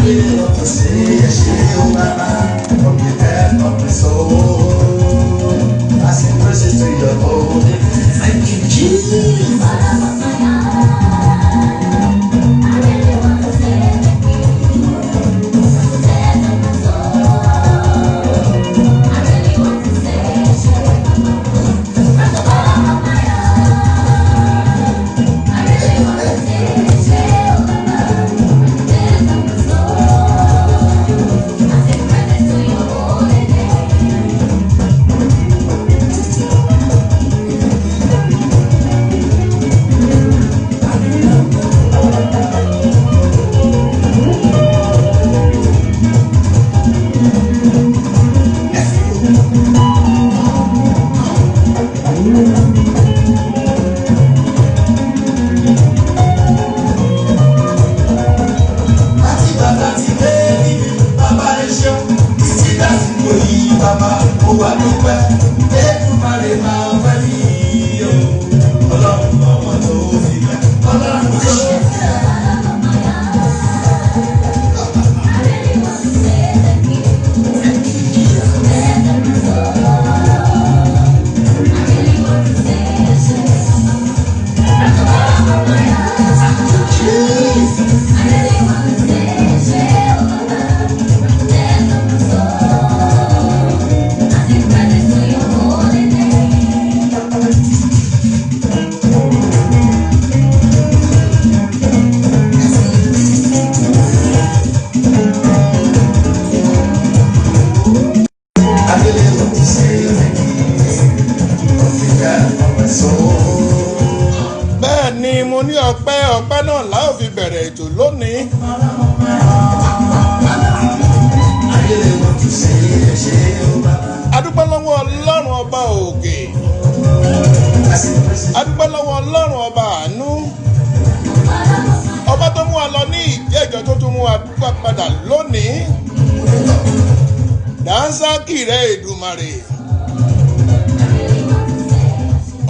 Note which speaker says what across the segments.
Speaker 1: really want to say, oh Baba, from the depth of my soul, I sing praises to your holy name. Thank you, Jesus.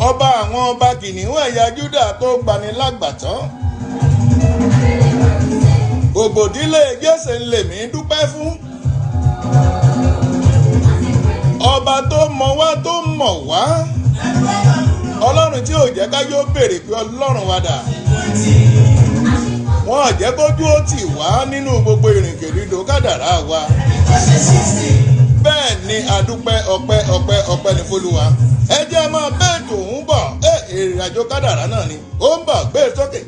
Speaker 1: Ọba àwọn ọba kìnìún ẹ̀yà Júdà tó gbani lágbàtán. Gbogbo ìdílé Jésè ń lè mí dúpẹ́ fún. Ọba tó mọ̀ wá tó mọ̀ wá. Ọlọ́run tí ò jẹ́ ká yóò béèrè pé Ọlọ́run wa dà. Wọ́n ò jẹ́ kójú ó tì wá nínú gbogbo ìrìnkèrindò kádàrá wa. Bẹ́ẹ̀ ni adúpẹ́ ọpẹ́ ní f'Olúwa. Ẹ jẹ́ máa bẹ́ẹ̀ tó ń bọ̀ ìrìn àjò kádàrá náà ni ó ń bọ̀ gbé sókè.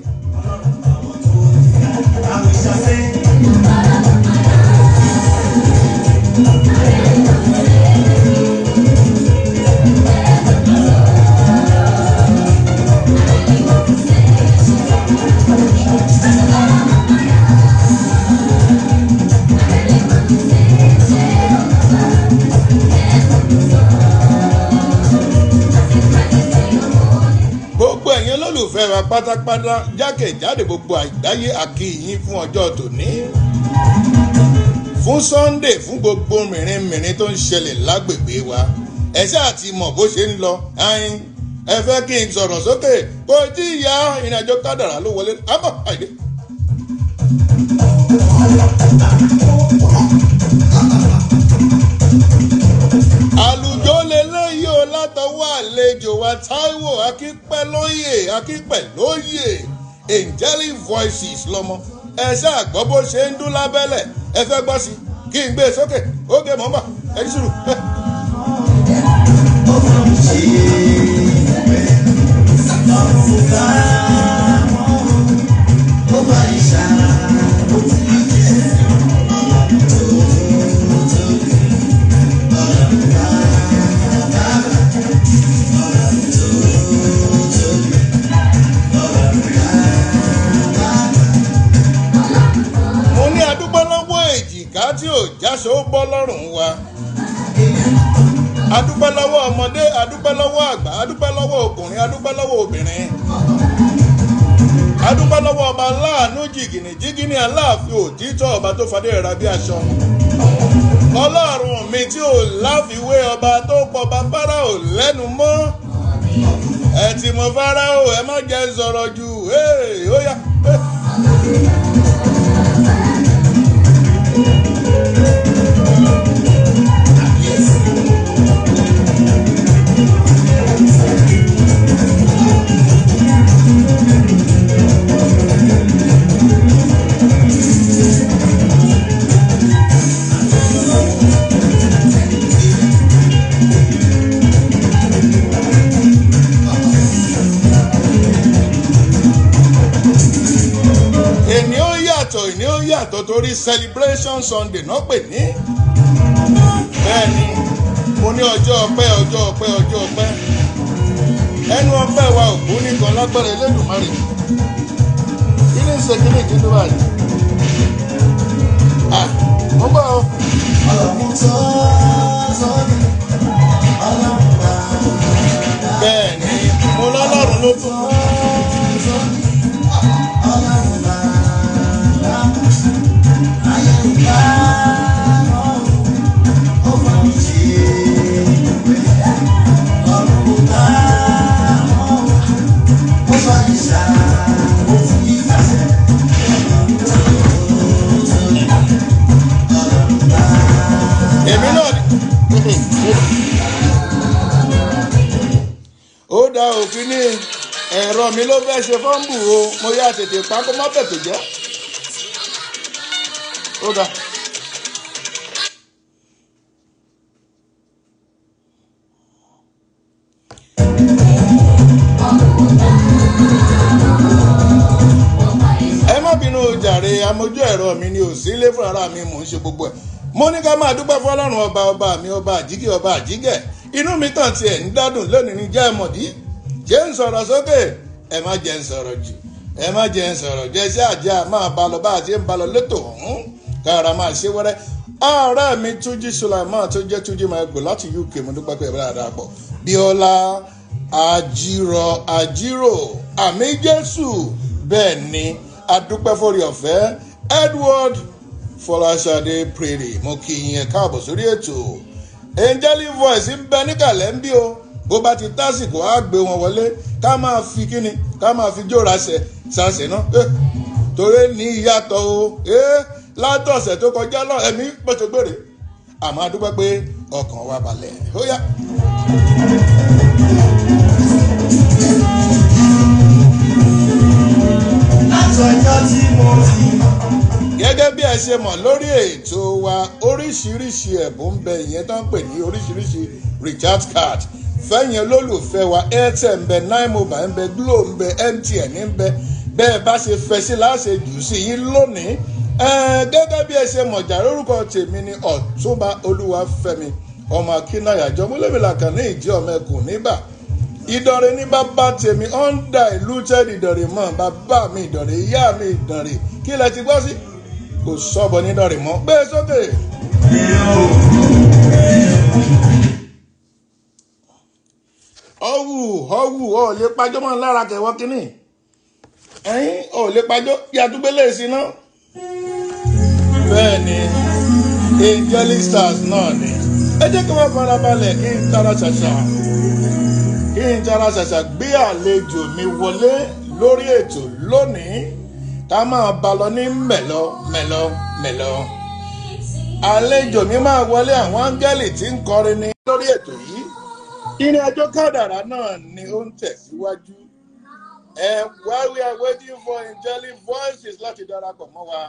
Speaker 1: Olùfẹ́ wa pátápátá jákèjádò gbogbo àgbáyé àkíyìn fún ọjọ́ tòní, fún Sunday, fún gbogbo mìíràn tó ń ṣẹlẹ̀ lágbègbè wa. Ẹ ṣáà ti mọ̀ bó ṣe ń lọ. Ẹ fẹ́ kí n sọ̀rọ̀ sókè kó tí ìyá ìrìnàjò kádàrá ló wọlé ábọ̀ àìdé. Àlùjọ lélẹ́yìí o látọwọ́ àlejò wa Táíwò Akípẹ̀lóyè Angelic Voices lọ́mọ. Ẹ ṣáà gbọ́ bó ṣe ń dún lábẹ́lẹ̀. Ẹ fẹ́ gbọ́ sí kí n gbé e sókè. Ókè mọ́ bà ẹ ní sùúrù. Tí ò jáṣọ ó bọ́ lọ́rùn wa. Adúpẹ́ lọ́wọ́ ọmọdé, adúpẹ́ lọ́wọ́ àgbà, adúpẹ́ lọ́wọ́ ọkùnrin, adúpẹ́ lọ́wọ́ obìnrin. Adúpẹ́ lọ́wọ́ ọba aláàánú jìgìnì aláàfin òtítọ́ ọba tó fadé rẹ̀ bí aṣọ. Ọlọ́run mi tí ò láfiwé ọba tó pọ̀ bá Fáráò lẹ́nu mọ́. Ẹ ti mọ Fáráò ẹ má jẹ́ sọ̀rọ̀ jù ó yá. tọ̀tọ̀ ìní ó yàtọ̀ torí celebration Sunday náà pè ní. Bẹ́ẹ̀ ni mo ní ọjọ́ ọpẹ́ ọjọ́ ọpẹ́ ọjọ́ ọpẹ́. Ẹnu ọpẹ́ wa òkú nìkan lágbára Elédùmarè. Kí ni ṣe kí ni kí ló báyìí? Mo gbọ́ ọ. Bẹ́ẹ̀ ni mo lọ́lọ́run ló tún. Èmi náà ó dá òfin ní ẹ̀rọ mi ló fẹ́ ṣe fọ́ǹbù o mo yá tètè pa kó má bẹ̀tò jẹ́ ó dá. Ẹ má bínú jàre amójú ẹ̀rọ mi ni ò sí ilé fúnra mi mò ń ṣe gbogbo ẹ̀. Mo ní ká máa dúpẹ́ fọ́lọ́run ọba mi ọba àjíkẹ́ ọba àjíkẹ́ inú mi tàn tiẹ̀ ń dádùn lónìí ní jẹ́ ẹ̀mọ̀dí jẹ́ ń sọ̀rọ̀ sókè ẹ má jẹ́ ń sọ̀rọ̀ jù ẹ má jẹ́ ń sọ̀rọ̀ jẹ́ iṣẹ́ àjẹ́ máa bá lọ bá àti ń bá lọ létò ọ̀hún kára máa ṣe wẹ́rẹ́. Ọ̀rẹ́ mi Túnjí Sulaiman tó jẹ́ Túnjí máa gbò láti UK mo dúpẹ́ pé ẹ bá dáa pọ̀ Bíọ́lá àjírò àmì Jésù bẹ́ẹ̀ ni adúpẹ́ fórí ọ̀fẹ́ Edward Fọláṣadé Prairie mo kí yín káàbọ̀ sórí ètò Angelic Voice ń bẹ níkàlẹ̀ ń bí o bó bá ti tásìkò á gbé wọn wọlé ká máa fi kíni ká máa fi jóra ṣàṣẹ náà torí ní ìyàtọ̀ o látọ̀sẹ̀ tó kọjá lọ ẹ̀mí pẹ̀tẹ̀gbèrè àmọ́ adúpẹ́ pé ọkàn wa balẹ̀ ó yá. látọjọ́ tí mo ti gẹ́gẹ́ bí ẹ ṣe mọ̀ lórí ètò wa oríṣiríṣi ẹ̀bùn ń bẹ ìyẹn tó ń pè ní oríṣiríṣi recharge card fẹ́yìn olólùfẹ́ wa Airtel ń bẹ 9mobile ń bẹ Glo ń bẹ MTN ń bẹ bẹ́ẹ̀ bá ṣe fẹ́ sí láṣẹ jù sí yín lónìí gẹ́gẹ́ bí ẹ ṣe mọ̀ jà lórúkọ tèmi ni Ọ̀túnba Olúwafẹ́mi ọmọ Akínáyàjọ múlẹ̀mílà kan ní ìdí ọmọ ẹkùn níbà Ìdọ̀rẹ̀ ní bàbá tèmi undiluted Ìdọ̀rẹ̀ mọ́ bàbá mi Ìdọ̀rẹ̀ ìyá mi Ìdọ̀rẹ̀ kí lẹ ti gbọ́ sí kò sọ́bọ nínú rẹ̀ mọ́ gbé sókè. ọ̀wù ọ̀ lè pàjọ́ mọ́ lára kẹwọ́ kínní ẹ̀yìn ọ̀ lè pàjọ́ yàtúgbélé sí náà. bẹ́ẹ̀ ni Angelic Stars náà ni ẹ jẹ́ kí wọ́n fara balẹ̀ kí n tara ṣàṣà gbé àlejò mi wọlé lórí ètò lónìí ká máa bá lọ ní mẹ̀lọ. Àlejò mi máa wọlé àwọn áńgẹ́lì tí ń kọrin ní lórí ètò yìí. Ìrìn àjò kádàrá náà ni ó ń tẹ̀síwájú. While we are waiting for Angelic Voices láti darapọ̀ mọ́ wa,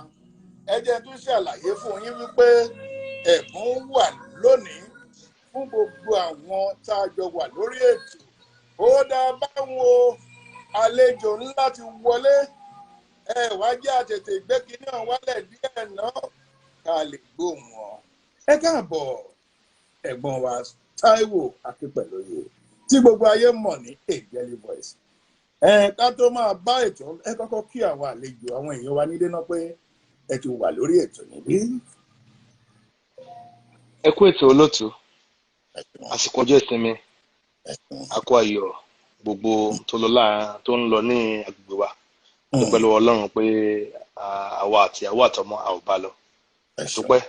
Speaker 1: ẹ jẹ́ tún ṣàlàyé fún yín wípé ẹ̀bùn wà lónìí fún gbogbo àwọn tá a jọ wà lórí ètò. Ó dá báwọn àlejò ńlá ti wọlé. Wá jẹ́ àtètè gbé kinní ọ̀hún wálẹ̀ díẹ̀ náà ká lè gbóhùn wọn. Ẹ káàbọ̀ ẹ̀gbọ́n wa Táíwò Akínpẹ̀lóye tí gbogbo ayé mọ̀ ní Angelic Voice. Ká tó máa bá ètò ẹ kọ́kọ́ kí àwọn àlejò àwọn èèyàn wa nílé náà pé ẹ ti wà lórí ètò níbí.
Speaker 2: Ẹ kú ètò olóòtú àsìkò ọjọ́ ìsinmi àkó ayọ̀ gbogbo tó ń lọ ní agbègbè wa. Dúpẹ́ lọ́wọ́ Ọlọ́run pé àwa àti àwọ̀ àtọmọ a ò bá lọ. Dúpẹ́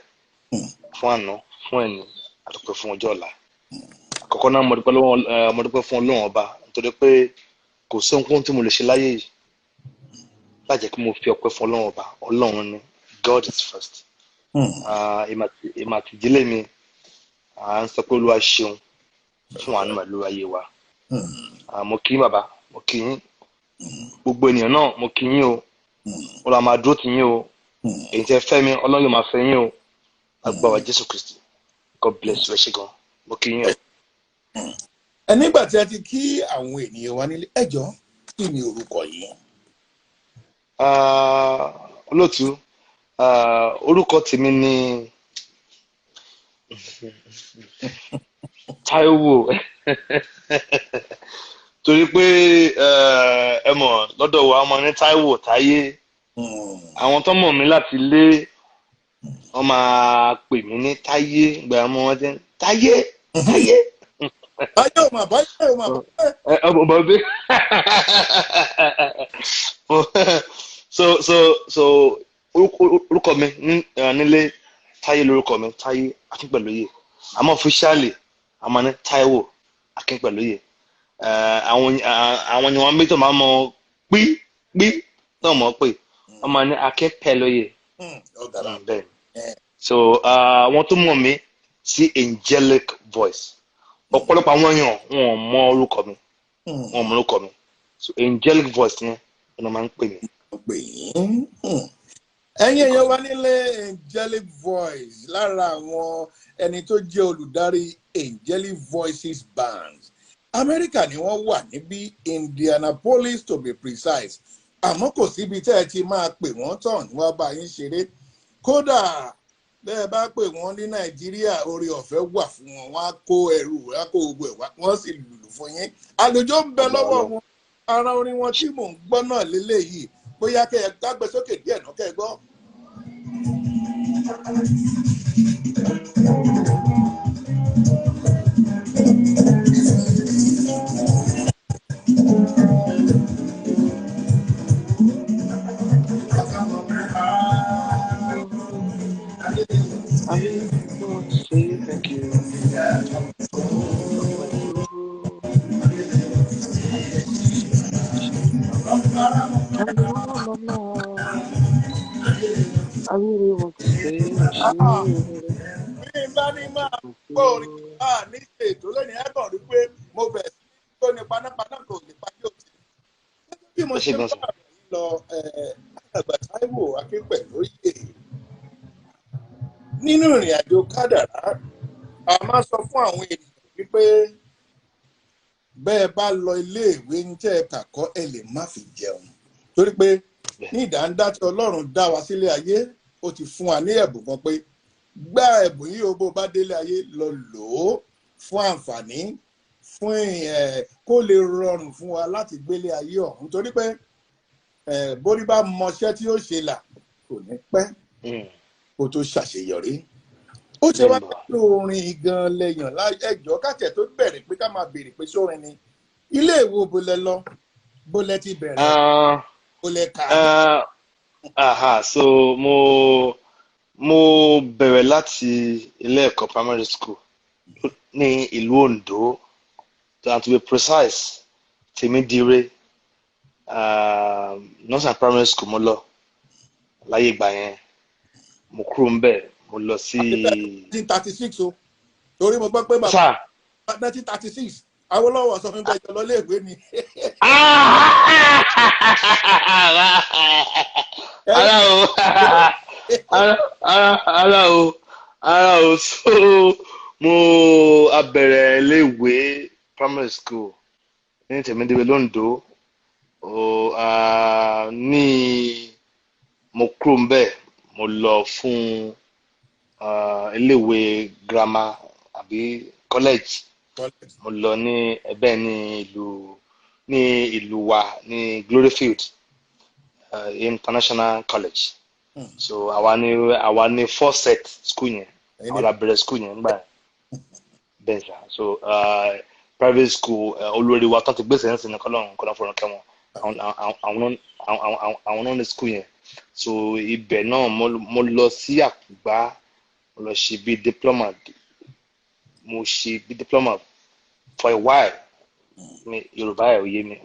Speaker 2: fún àná fún ẹ̀ní àdúpẹ́ fún ọjọ́ ọ̀la. Àkọ́kọ́ náà mo dúpẹ́ fún Ọlọ́run ọba nítorí pé kò sí ohunkóhun tí mo lè ṣe láyé yìí lájẹ́ kí mo fi ọpẹ́ fún Ọlọ́run ọba. Ọlọ́run ni God is first. Ìmọ̀ àti ìdílé mi à ń sọ pé Olúwa ṣeun fún àánú ẹ̀ lórí ayé wa. Mo kí bàbá mo kí yín gbogbo ènìyàn náà mo kí yín o Ọlọ́run máa dúró tì yín o èyí tẹ́ fẹ́ mi Ọlọ́run yóò máa fẹ́ yín o agbára Jésù Kristi God bless you ẹ ṣé gan mo kí yín o.
Speaker 1: Nígbà tí a ti kí àwọn ènìyàn wa nílé ẹjọ́ kí ni orúkọ yìí?
Speaker 2: Olóòtú orúkọ tèmi ni Táíwò torí pé ẹ mọ̀ lọ́dọ̀ wa ọmọ ní Táíwò Táyé àwọn tó mọ̀ mí láti ilé wọ́n máa pè mí ní Táyé ìgbà mọ́ wọ́n ti ń Táyé Táyé.
Speaker 1: Táyé ò mà báyé ò mà báyé.
Speaker 2: Ọmọ bí so orúkọ mi nílé Táyé lórúkọ mi Táyé Akínpẹ̀lóyè àmọ́ officially àmọ́ ní Táíwò Akínpẹ̀lóyè àwọn ni wọ́n méjì tó máa mọ pí náà mọ̀ pé wọ́n máa ní Akínpẹ̀lóyè bẹ́ẹ̀ so wọ́n tó mọ̀ mí sí angelic voice ọ̀pọ̀lọpọ̀ àwọn èèyàn wọn ò mọ orúkọ mi so angelic voice yẹn wọ́n máa ń pè mí.
Speaker 1: Ẹ̀yin èèyàn wá nílé angelic voice lára àwọn ẹni tó jẹ́ olùdarí angelic voices band Amẹ́ríkà ni wọ́n wà níbi Indianapolis to be precise àmọ́ kò síbi tẹ́ ẹ ti máa pè wọ́n tán ní wọ́n bá yín ṣeré kódà bẹ́ẹ̀ bá pè wọ́n ní Nàìjíríà orí ọ̀fẹ́ wà fún wọn wọ́n á kó ẹrù wọ́n á kó gbogbo ẹ̀ wá wọ́n sì lùlù fún yín àlùjọ ń bẹ lọ́wọ́ wọn ara orin wọn tí mò ń gbọ́ náà lélẹ́yìí bóyá kẹ́ ẹ gbàgbé sókè díẹ̀ náà kẹ́ ẹ gbọ́.
Speaker 2: Thank you. I really want to say
Speaker 1: bá ní máa gbọ́ orin ní ètò lónìí ẹ̀kọ́ rí pé mo bẹ̀rẹ̀ sí tó ní panápaná kò lè parí òtí. Bí mo ṣe bá ọ̀rọ̀ yìí lọ àgbà Táíwò Akínpẹ̀lóyè nínú ìrìn àjò kádàrá a máa sọ fún àwọn ènìyàn wípé bẹ́ẹ̀ bá lọ iléèwé ń tẹ́ ẹ kàkọ́ ẹ lè má fi jẹun torí pé ní ìdáńdá tí Ọlọ́run dá wa sílé ayé ó ti fún wa ní ẹ̀bùn kan pé gba ẹ̀bùn yìí o bó bá délé ayé lọ lò ó fún àǹfààní fún kó lè rọrùn fún wa láti gbélé ayé ọ̀hún torí pé bórí bá mọṣẹ́ tí ó ṣe là kò ní pẹ́ kó tó ṣàṣeyọrí ó ṣe wá pẹ̀lú orin gan lẹ́yìn ẹjọ́ káàtẹ̀ tó bẹ̀rẹ̀ pé ká máa béèrè pé sórin ni ilé ìwé bolẹ̀ lọ bolẹ̀ ti bẹ̀rẹ̀ bolẹ̀ kà á.
Speaker 2: So mo bẹ̀rẹ̀ láti ilé ẹ̀kọ́ primary school ní ìlú Ondo to be precise Tèmídire nursery primary school mo lọ láyé ìgbà yẹn mo kúrò ń bẹ̀ mo lọ sí.
Speaker 1: 1936 o torí mo gbọ́ pé bàbá 1936 Awólọ́wọ̀ sọ fún bẹ́ẹ̀ lọ léèwé ni.
Speaker 2: ara o so mo abẹ̀rẹ̀ iléèwé primary school ní Tèmídire l'Ondo ní mo kúrò ń bẹ̀ mo lọ fún iléèwé grammar àbí college mo lọ ní ẹ̀bẹ̀ ní ìlú wa ní Gloryfield International College so àwa ní four set school yẹn àwa la bẹ̀rẹ̀ school yẹn nígbà bẹ́ẹ̀ sá so private school olórí wa tó ti gbèsè ń sìn ní kọ́lọ́run fọ̀rọ̀ kẹ́wọn àwọn náà ní school yẹn so ibẹ̀ náà mo lọ sí Àkùngbá mo lọ ṣe bí diploma for a while mi Yorùbá ẹ̀ ò yé mi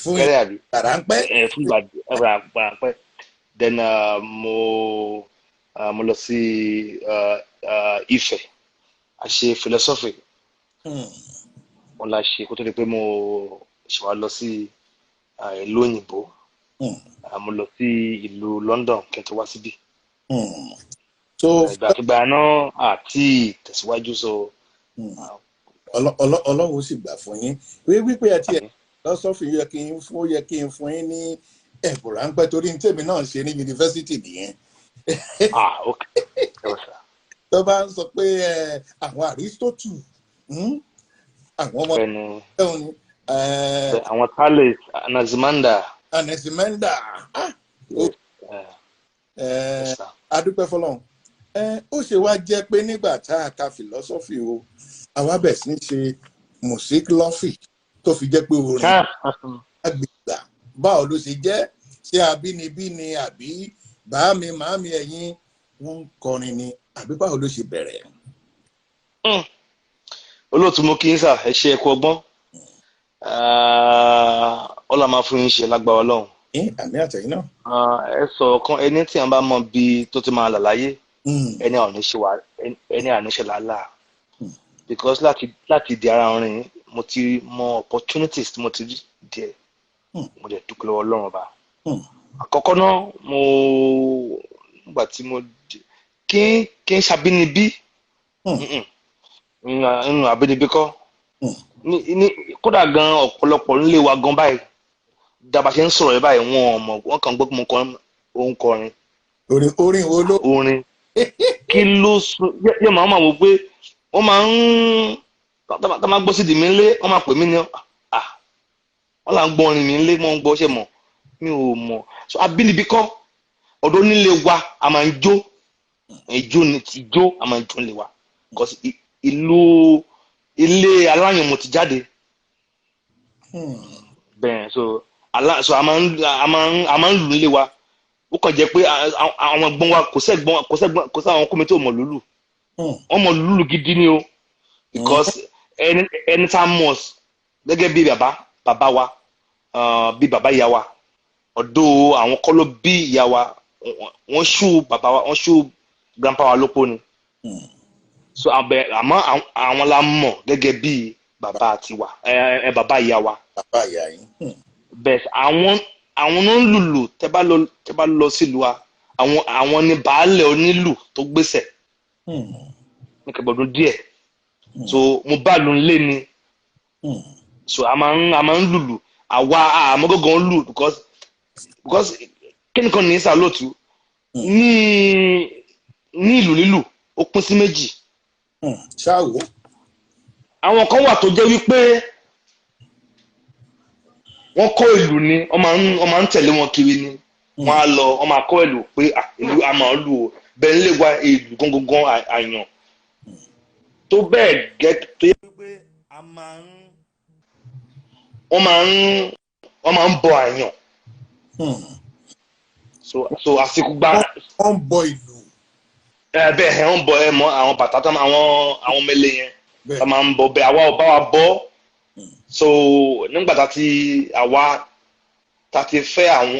Speaker 1: fún ìgbàránpẹ́
Speaker 2: fún ìgbàránpẹ́ then mo lọ sí Ifẹ̀ a ṣe philosophy mo la ṣe kó tó di pé mo ṣe wá lọ sí ìlú òyìnbó mo lọ sí ìlú London kí n tó wá síbí ìgbàkigbà náà àti tẹ̀síwájú so.
Speaker 1: Ọlọ́run sì gbà fún yín wípé ẹ ti ẹ̀ lọ́sọ́fì yẹ kí n fún yín ní ẹ̀bùn ráńpẹ́ torí ní tèmi náà ṣe ní yunifásitì nìyẹn
Speaker 2: ok.
Speaker 1: tó bá ń sọ pé àwọn Aristotle àwọn ọmọ ẹ̀hún ni.
Speaker 2: àwọn Thales, Anaximander.
Speaker 1: adúpẹ́ fọlọ́run. Ó ṣe wá jẹ́ pé nígbà tá a ka philosophy o àwa bẹ̀ sí ń ṣe musicology tó fi jẹ́ pé orin agbègbà báwo ló ṣe jẹ́ ṣé abínibí ni àbí bàámi màámi ẹ̀yin wọ́n ń kọrin ni àbí báwo ló ṣe bẹ̀rẹ̀.
Speaker 2: olóòtú mo kí n sà ẹ ṣe ẹkọ ọgbọ́n ọlá máa fún yín ṣe lágbára Ọlọ́run.
Speaker 1: àmì àtẹ̀yìn náà.
Speaker 2: ẹ sọ kan ẹni tí wọn bá mọ bí tó ti máa là láyé ẹni àwọn oníṣẹ́ làálàá because láti di ara orin mo ti mọ opportunities tí mo ti rí díẹ̀ mo dẹ̀ dúpẹ́ lọ́wọ́ Ọlọ́run ọba. àkọ́kọ́ náà mo nígbà tí mo kí n ṣàbínibí nínú àbínibí kọ́ kódà gan ọ̀pọ̀lọpọ̀ nílé wa gan báyìí dábàá ṣe ń sọ̀rọ̀ yẹn báyìí wọ́n kàn gbọ́ pé mo kọ́ òun kọrin.
Speaker 1: orin wo ló.
Speaker 2: orin kí ló sún yẹ màá máa wò pé wọ́n máa ń tá máa gbọ́ sí ìdí mi ńlé wọ́n máa pè mí ní wọ́n là ń gbọ́ orin mi ńlé mọ́ ń gbọ́ ṣe mọ̀ mi ò mọ̀ so abínibí kọ́ ọ̀dọ̀ nílé wa a máa ń jó a máa ń jó nílé wa because ilé aláyàn mo ti jáde bẹ́ẹ̀ so a máa ń lù nílé wa ó kàn jẹ́ pé àwọn ẹ̀gbọ́n wa kò sí àwọn ọkùnrin tó mọ̀ lùlù wọ́n mọ̀ lùlù gidi ni o because ẹni tá a mọ̀ gẹ́gẹ́ bí bàbá wa bí bàbá ìyá wa ọ̀dọ̀ àwọn kọ́ ló bí ìyá wa wọ́n ṣú bàbá wa wọ́n ṣú grandpa wa lópó ni so àmọ́ àwọn la mọ̀ gẹ́gẹ́ bí bàbá tiwa bàbá ìyá wa.
Speaker 1: bàbá ìyá yín.
Speaker 2: bẹ́ẹ̀ àwọn ló ń lùlù tẹ́ bá lọ sílùú wa àwọn ni baálẹ̀ onílù tó gbéṣẹ̀ ní kẹgbọdún díẹ̀ so mo bá lù ń lé ni so a máa ń lùlù àwa àmọ́gọ́gọ́ ń lù because kíníkan ní sàlóòtú ní ìlú lílù ó pín sí méjì.
Speaker 1: ṣáàwó.
Speaker 2: àwọn kan wà tó jẹ́ wípé wọ́n kọ́ ìlú ni wọ́n máa ń tẹ̀lé wọn kiri ni wọ́n á lọ wọ́n máa kọ́ ìlú pé ìlú a máa lù ó bẹ́ẹ̀ lè wá ìlú gangan àyàn tó bẹ́ẹ̀ gẹ́ tó yẹ pé wọ́n máa ń bọ àyàn so àsìkò gbá.
Speaker 1: wọ́n ń bọ ìlú.
Speaker 2: bẹ́ẹ̀ wọ́n ń bọ ẹ mọ́ àwọn bàtà tó àwọn mẹ́lẹ̀ yẹn tó máa ń bọ bẹ́ẹ̀ àwa ò bá wa bọ́ so nígbà tá ti fẹ́ àwọn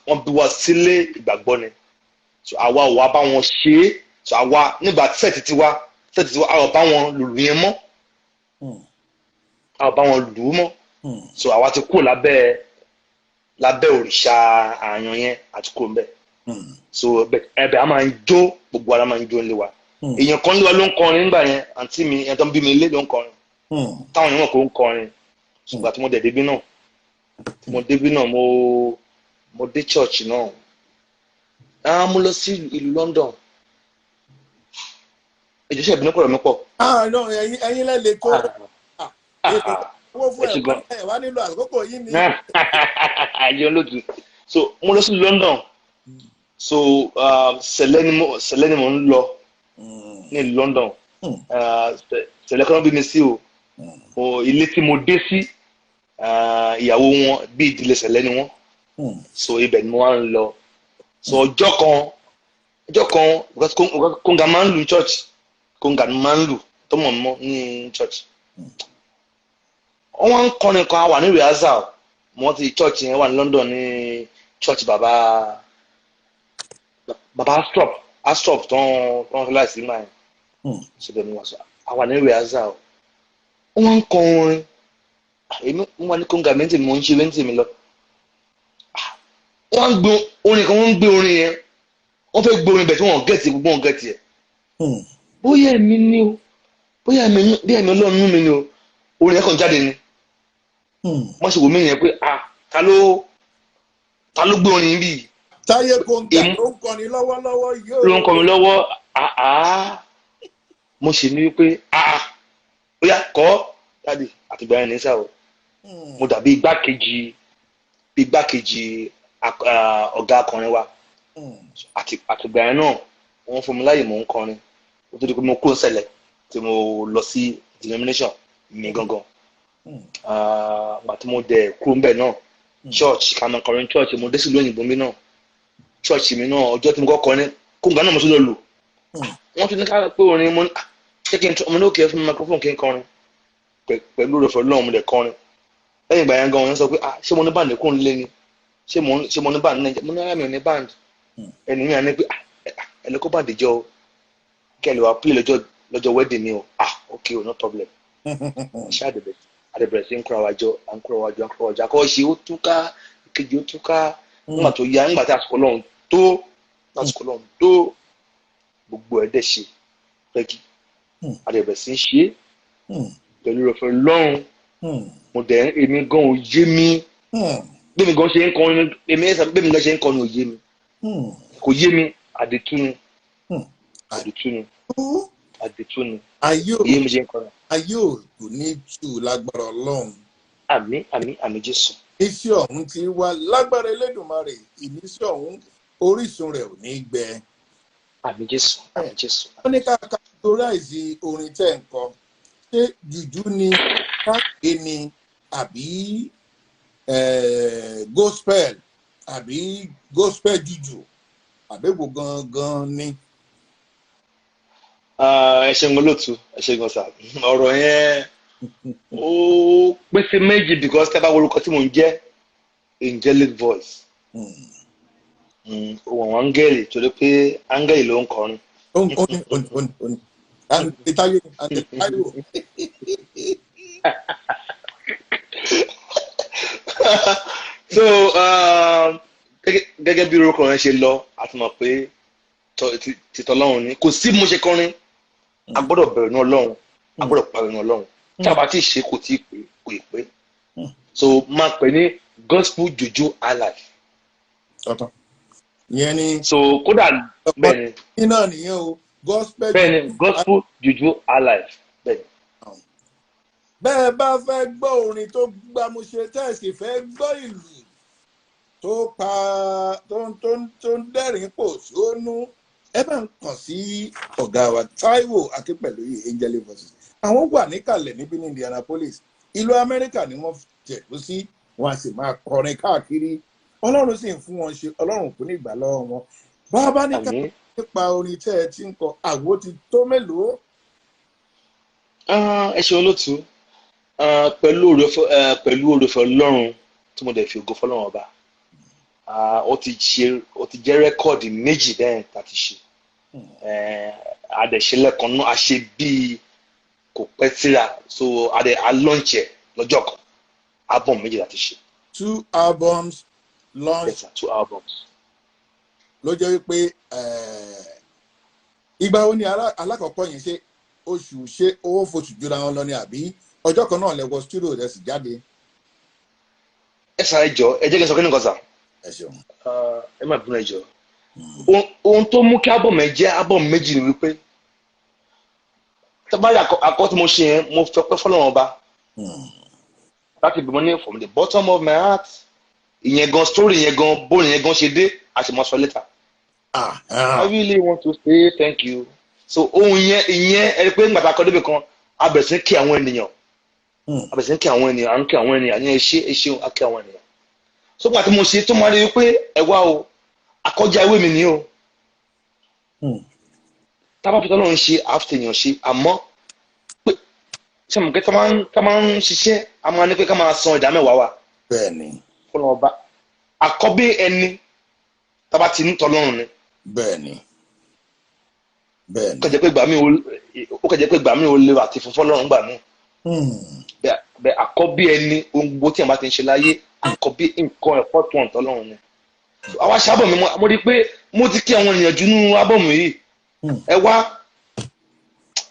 Speaker 2: wọ́n bí wa sílé ìgbàgbọ́ ni so àwa ò wá bá wọn ṣe é so àwa nígbà sẹ́ẹ̀tì tiwa a ò bá wọn lùlù yẹn mọ́ a ò bá wọn lù ú mọ́ so àwa ti kúrò lábẹ́ òrìṣà àyàn yẹn àti kúrò ńbẹ̀ so ẹbẹ̀ a máa ń jó gbogbo ara máa ń jó ńlé wa èèyàn kan lé wa ló ń kọrin nígbà yẹn àǹtí mi ẹni tó ń bí mi lé ló ń kọrin táwọn èèyàn kò ń kọrin ṣùgbọ́n tí mo dẹ̀ débí náà mo dé church náà mo lọ sí ìlú London èjò ṣe ìbínú pọ̀rọ̀ mi pọ̀.
Speaker 1: ẹ̀yin lẹ́lẹ̀ kó owó fún ẹ̀ wá nílò àkókò yìí ni.
Speaker 2: àyè olóòtú so mo lọ sí London so sẹ̀lẹ̀ ni mo ń lọ ní London sẹ̀lẹ̀ kan bí mi sí o ilé tí mo dé sí ìyàwó wọn bí ìdílé sẹ̀lẹ̀ ni wọ́n so ibẹ̀ ni mo wá ń lọ so ọjọ́ kan kóńgà máa ń lù ní church kóńgà máa ń lù tó mọ̀ mọ́ ní church wọ́n wá ń kọrin kan wà ní rehearsal wọ́n ti church yẹn wà ní London ní church bàbá Astrop tó ń fi láìsí máa yẹn ṣùgbọ́n mi wá sọ àwa ní rehearsal wọ́n wá ń kọ orin èmi wọ́n ní kóńgà méjì mi mo ń ṣe méjì mi lọ wọ́n ń gbé orin kan wọ́n ń gbé orin yẹn wọ́n fẹ́ gbé orin bẹ̀ tí wọ́n gẹ̀ẹ́tì gbogbo wọn gẹ̀ẹ́tì ẹ̀ bóyá èmi ni o bóyá èmi Ọlọ́run mi ni o orin yẹn kàn jáde ni wọ́n ṣe wò mí yẹn pé ta ló gbé orin bíi
Speaker 1: Táyé Kóńgà ló ń kọrin lọ́wọ́lọ́wọ́ yóò.
Speaker 2: ló ń kọ́ mi lọ́wọ́ mo sì ní wípé ó yá kọ́ dáàdì àtìgbà yẹn ní sá o mo dàbí igbákejì ọ̀gá akọrin wa àtìgbà yẹn náà wọ́n fún mi láyè mò ń kọrin ó tó di pé mo kúrò sẹ́lẹ̀ tí mo lọ sí denomination mi gangan àti mo dẹ̀ kúrò ńbẹ̀ náà church kàmá kọrin church mo dé sílùú òyìnbó mi náà church mi náà ọjọ́ tí mo kọ́ kọrin kóńgà náà mo tún lọ lò wọ́n tún ní ká pé orin mo ṣé kí n tún ọmọ náà kẹ́ fún mi microphone kí n kọrin pẹ̀lú rẹ̀fọ̀ lọ́wọ́ mo dẹ̀ kọrin lẹ́yìn ìgbà yẹn gan wọ́n sọ pé ṣé mo ní báńdì kún lé ni ṣé mo ní báńdì náà mo ní ara mi ò ní báńdì ẹni mi à ní pé ẹlẹ́kọ́ báńdì jọ kẹ́ ẹ lè wá play lọ́jọ́ wedding mi o okay o no problem ṣé àdẹ̀bẹ̀rẹ̀ sí ń kúra wájọ àkọ́ṣe ó túká ìkejì ó túká nígbà tó yá nígbà tí àsìkò Ọlọ́run tó gbogbo ẹ̀ dẹ̀ ṣe pẹ́kì àdẹ̀bẹ̀rẹ̀ sí ń ṣe pẹ̀lú rẹ̀fọ̀ lọ́run mo dẹ̀ èmi gan ò yé mi bẹ́ẹ̀mi gan ṣe ń kọrin bẹ́ẹ̀mi gan ṣe ń kọrin ò yé mi kò yé mi àdètú ni yé mi ṣe ń kọrin.
Speaker 1: Ayé ò ní jù lágbára Ọlọ́run.
Speaker 2: Àmín Jésù.
Speaker 1: Iṣẹ́ ọ̀hún ti wá lágbára Elédùmarè, ìmísí ọ̀hún orísun rẹ̀ ò ní gbẹ.
Speaker 2: Àmín Jésù.
Speaker 1: Wọ́n ní ká categorize orin tẹ́ ń kọ. Ṣé jùjú ni káàkiri ni àbí gospel àbí gospel jùjú àbẹ̀wò gangan ni.
Speaker 2: Ẹ ṣeun olóòtú ẹ ṣeun sà ọ̀rọ̀ yẹn ó pín sí méjì because tẹ́ bá wo orúkọ tí mò ń jẹ́ angelic voice ohùn àwọn áńgẹ́lì torí pé áńgẹ́lì ló ń kọrin. So gẹ́gẹ́ bí orúkọ yẹn ṣe lọ a ti mọ̀ pé títọ́ Ọlọ́run ni kò sí mo ṣe kọrin a gbọ́dọ̀ bẹ̀rù ní Ọlọ́run a gbọ́dọ̀ pariwo ní Ọlọ́run tí a bá ti ṣe kò tí kò ì pé so máa pè ní gospel juju alive.
Speaker 1: Ìyẹn ni.
Speaker 2: So kódà bẹ́ẹ̀ ni.
Speaker 1: Iná nìyẹn o gospel.
Speaker 2: Bẹ́ẹ̀ ni gospel juju alive bẹ́ẹ̀ ni.
Speaker 1: Bẹ́ẹ̀ bá fẹ́ gbọ́ orin tó gbámúṣe tẹ́sí fẹ́ gbọ́ ìlú tó ń dẹ́rìn pò sónú ẹ bá ń kàn sí ọ̀gá wa Táíwò Akínpẹ̀lúyì Angelic Voices. Àwọn wà níkàlẹ̀ níbí ní Indianapolis ìlú Amẹ́ríkà ni wọ́n jẹ̀kú sí wọn a sì máa kọrin káàkiri Ọlọ́run sì ń fún wọn ṣe Ọlọ́run kò ní ìgbà lọ́wọ́ wọn. Bàbá ní ká nípa orin tẹ́ ẹ ti ń kọ àwo ti tó mélòó.
Speaker 2: Ẹ ṣe olóòtú pẹ̀lú oore-ọ̀fẹ́ Ọlọ́run tí mo dẹ̀ fi ògo fọ́lọ́run ọba ó ti jẹ́ rẹ́kọ́ọ̀dì méjì bẹ́ẹ̀ tá a ti ṣe adẹ̀ṣẹ́lẹ̀kan náà a ṣe bíi kò pẹ́ síra so a launch ẹ̀ lọ́jọ́ kan album méjì láti ṣe.
Speaker 1: 2 albums launch.
Speaker 2: Yes, 2 albums.
Speaker 1: Ló jẹ́ wípé ìgbà wo ni alákọ̀ọ́kọ́ yẹn ṣe oṣù ṣe owó foṣù jura wọn lọ ni àbí ọjọ́ kan náà lẹ́wọ́ studio rẹ̀ sì jáde.
Speaker 2: Ẹ sáré jọ ẹ jẹ́ kí n sọ kí ni nǹkan sà.
Speaker 1: Ẹ ṣeun.
Speaker 2: Ẹ má bínú ẹ jọ. Ohun tó mú kí album ẹ jẹ́ album méjì ni wípé tábàlì àkọ́ tí mo ṣe yẹn mo fẹ́ pẹ́ fọ́lọ́run ọba láti bí mo ní from the bottom of my heart ìyẹn gan story yẹn gan bóun yẹn gan ṣe dé àti mo sọ later. I really want to say thank you. So ohun yẹn ìyẹn ẹni pé nígbà tá a kọ débi kan a bẹ̀rẹ̀ sí kí àwọn ènìyàn à ń kí àwọn ènìyàn ní ẹ ṣeun a kí àwọn ènìyàn. So nígbà tí mo ṣe tó máa rí i pé ẹ wá o akọjá ewé mi ni o tábà fi tọ́lọ́run ṣe àfitèèyàn ṣe àmọ́ pé ṣe mọ̀ pé tá máa ń ṣiṣẹ́ a máa ní pé ká máa san ìdá mẹ́wàá wa.
Speaker 1: Bẹ́ẹ̀ni.
Speaker 2: Fọlọ́n ọba àkọ́bí ẹni tábà ti ní tọ́lọ́run ni.
Speaker 1: Bẹ́ẹ̀ni.
Speaker 2: Ó kẹ̀jẹ́ pé gbà mí ò lè àti fún fọlọ́run gbà mí. Bẹ́ẹ̀ àkọ́bí ẹni ohun gbogbo tí a bá ti ń ṣe láyé àkọ́bí nǹkan ẹ̀fọ́ tó ń tọ́lọ́run ni. Àwa ṣáàbọ̀ mi mo rí i pé mo ti kí àwọn ènìyàn jù nínú ábọ̀mù yìí. Ẹ wá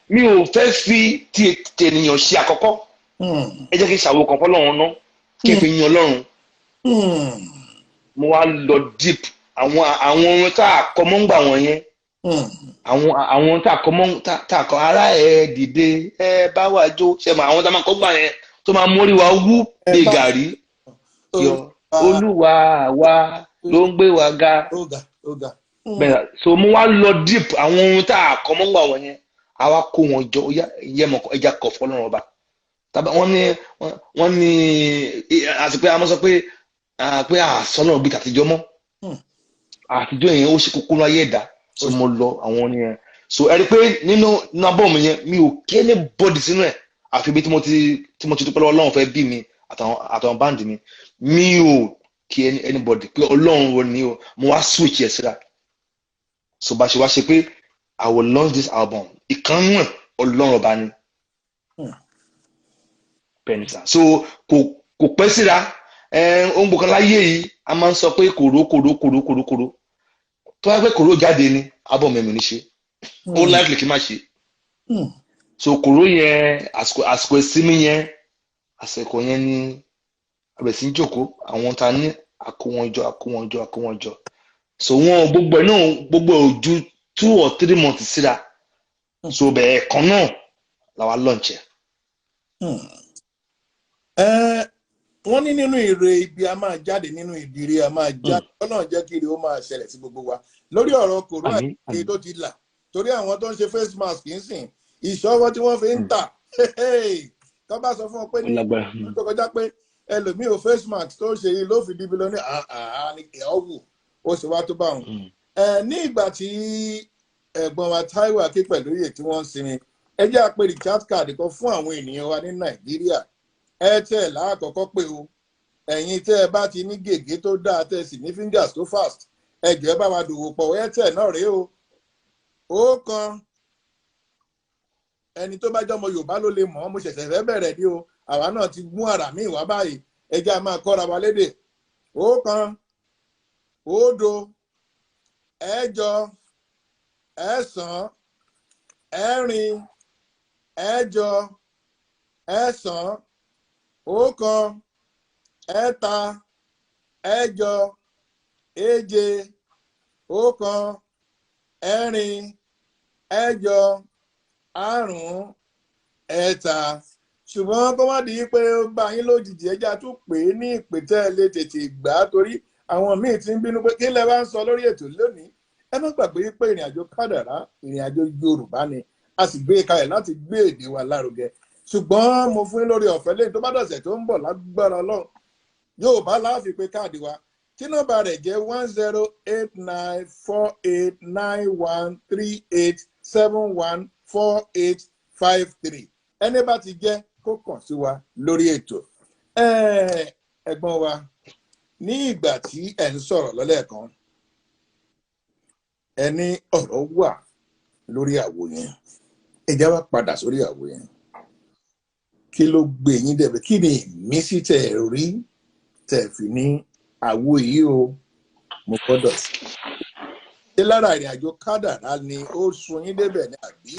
Speaker 2: mi ò fẹ́ fi ti ènìyàn ṣe àkọ́kọ́ ẹ jẹ́ kí n ṣàwò kan fọlọ́run ná kí n fi yan Ọlọ́run mo wá lọ deep àwọn ohun tá a kọ mọ́ ń gbà wọ́n yẹn àwọn tá a kọ mọ́ tá a kọ ara ẹ̀ dìde ẹ bá wà jó ṣe mọ àwọn tá a máa kọ́ gbà yẹn tó máa mórí wa wú bí gàrí yọ olúwa wa ló ń gbé wa ga bẹ́ẹ̀ so mo wá lọ deep àwọn ohun tá a kọ mọ́ ń gbà wọ́n yẹn àwa kó wọn jọ yẹmọ ẹja kọ fọ́lọ́run ọba tàbí wọ́n ní àti pé a mọ̀ sọ pé àsọnà bíi tàtijọ́ mọ́ àtijọ́ yẹn ó ṣe kókó ní ayé ẹ̀dá so mo lọ àwọn oníyẹn so ẹ rí i pé nínú abọ́ mi yẹn mi ò kí anybody sínú ẹ̀ àfi bí tí mo ti dúpẹ́ lọ́wọ́ Ọlọ́run fẹ́ bí mi àtàwọn báńdì mi ò kí anybody pé Ọlọ́run wo ni o mo wá switch ẹ̀ síra so bá ṣe wá ṣe pé I will launch this album ìkànnì ẹ̀ Ọlọ́run ọba ni pẹ̀nìtà so kò pẹ́ síra ohun gbọ̀kan láyé yìí a máa ń sọ pé kòró tó wá pé kòró jáde ni abọ́ mẹ́rin ní ṣe ó likely kí n má ṣe so kòró yẹn àsìkò ìsinmi yẹn àsìkò yẹn ni abẹ̀ sí ń jókòó àwọn ta ní àkówọ́njọ so wọn gbogbo ẹ̀ náà gbogbo ojú 2 or 3 months síra so bẹ́ẹ̀ kan náà làwa launch ẹ̀.
Speaker 1: Wọ́n ní nínú ire ibi a máa jáde nínú ìdíire a máa jáde Ọlọ́run jẹ́ kí ire ó máa ṣẹlẹ̀ sí gbogbo wa lórí ọ̀rọ̀ kòró àti tó ti là torí àwọn tó ń ṣe face mask kì í sìn ìṣọwọ́ tí wọ́n fi ń tà tó bá sọ fún ọ pé ní tó kọjá pé ẹlòmíì ò face mask tó ṣe yìí ló fi dìbò lọ ní ọ̀wù ó sì wá tó bá wọn. Ní ìgbà tí ẹ̀gbọ́n wa Táíwò Akínpẹ̀lúyè tí wọ́n ń sinmi ẹ jẹ́ àpè recharge card kan fún àwọn ènìyàn wa ní Nàìjíríà Airtel láàkọ́kọ́ pé o ẹ̀yin tẹ́ ẹ bá ti ní gègé tó dáa tẹ́ ẹ sì ní fingers tó fast ẹ jẹ́ bá wa dòwò pọ̀ Airtel náà rèé o ó kan ẹni tó bá jọmọ Yorùbá ló lè mọ̀ ọ́ mo ṣẹ̀ṣẹ̀ fẹ́ bẹ̀rẹ̀ ní o àwa náà ti mú àrà míì wá báyìí ẹ jẹ́ a máa kọ́ra wa lédè ó kan òdo ẹ̀jọ ẹ̀sán ẹ̀rin ẹ̀jọ ẹ̀sán ọ̀kan ẹ̀ta ẹ̀jọ èje ọ̀kan ẹ̀rin ẹ̀jọ àrún ẹ̀ta ṣùgbọ́n kó má di pé ó bá yín lójijì ẹja tún pè é ní ìpètẹ́ lè tètè gbà á torí àwọn míì ti ń bínú pé kí lẹ bá ń sọ lórí ètò lónìí ẹ má gbàgbé pé ìrìn àjò kádàrá ìrìn àjò Yorùbá ni a sì gbé kalẹ̀ láti gbé èdè wa lárugẹ ṣùgbọ́n mo fún yín lórí ọ̀fẹ́ lẹ́yìn tó bá dọ̀sẹ̀ tó ń bọ̀ lágbára Ọlọ́run Yorùbá láàfin pé káàdì wa tí nọ́mbà rẹ̀ jẹ́ 1089489138714853 ẹni bá ti jẹ́ kó kàn sí wa lórí ètò. Ẹ̀gbọ́n wa ní ìgbà tí ẹ̀ ń sọ̀rọ̀ lọ́lẹ́ẹ̀kan ẹni ọ̀rọ̀ wà lórí àwo yẹn ẹ jẹ́ wá padà sórí àwo yẹn kí ló gbé yín débẹ̀ kí ni ìmísí tẹ́ ẹ rí tẹ́ ẹ fi ní àwo yìí o mo gbọ́dọ̀ sí ṣé lára ìrìn àjò kádàrá ni ó sún yín débẹ̀ ní àbí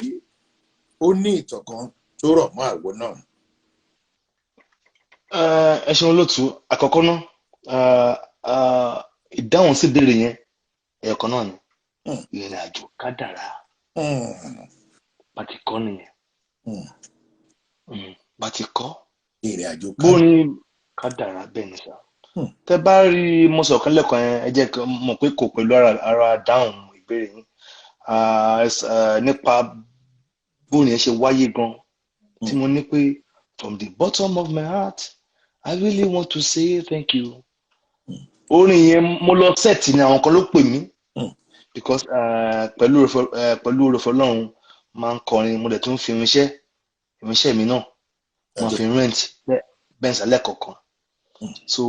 Speaker 1: ó ní ìtàn kan tó rọ̀ mọ́ àwo náà.
Speaker 2: Ẹ ṣeun olóòtú àkọ́kọ́ náà ìdáhùn sí ìbéèrè yẹn ẹ̀ẹ̀kan náà ni ìrìn àjò kádàrá bàtí kọ́ nìyẹn bàtí kọ́
Speaker 1: ìrìn àjò
Speaker 2: bóni kádàrá bẹ́ẹ̀ ni sá tẹ bá rí mọ́sọ̀ kan lẹ́kọ̀ọ́ yẹn ẹ jẹ́ mọ̀ pé kò pẹ̀lú ara dáhùn ìbéèrè yín nípa bóni yẹn ṣe wáyé gan tí mo ní pé from the bottom of my heart I really want to say thank you. Orin yẹn mo lọ set ni àwọn kan ló pè mí because pẹ̀lú òròfò Ọlọ́run máa ń kọrin mo dẹ̀ tún fi irinṣẹ́ mi náà wọ́n fi rent bẹ́ẹ̀ sálẹ̀ kọ̀ọ̀kan so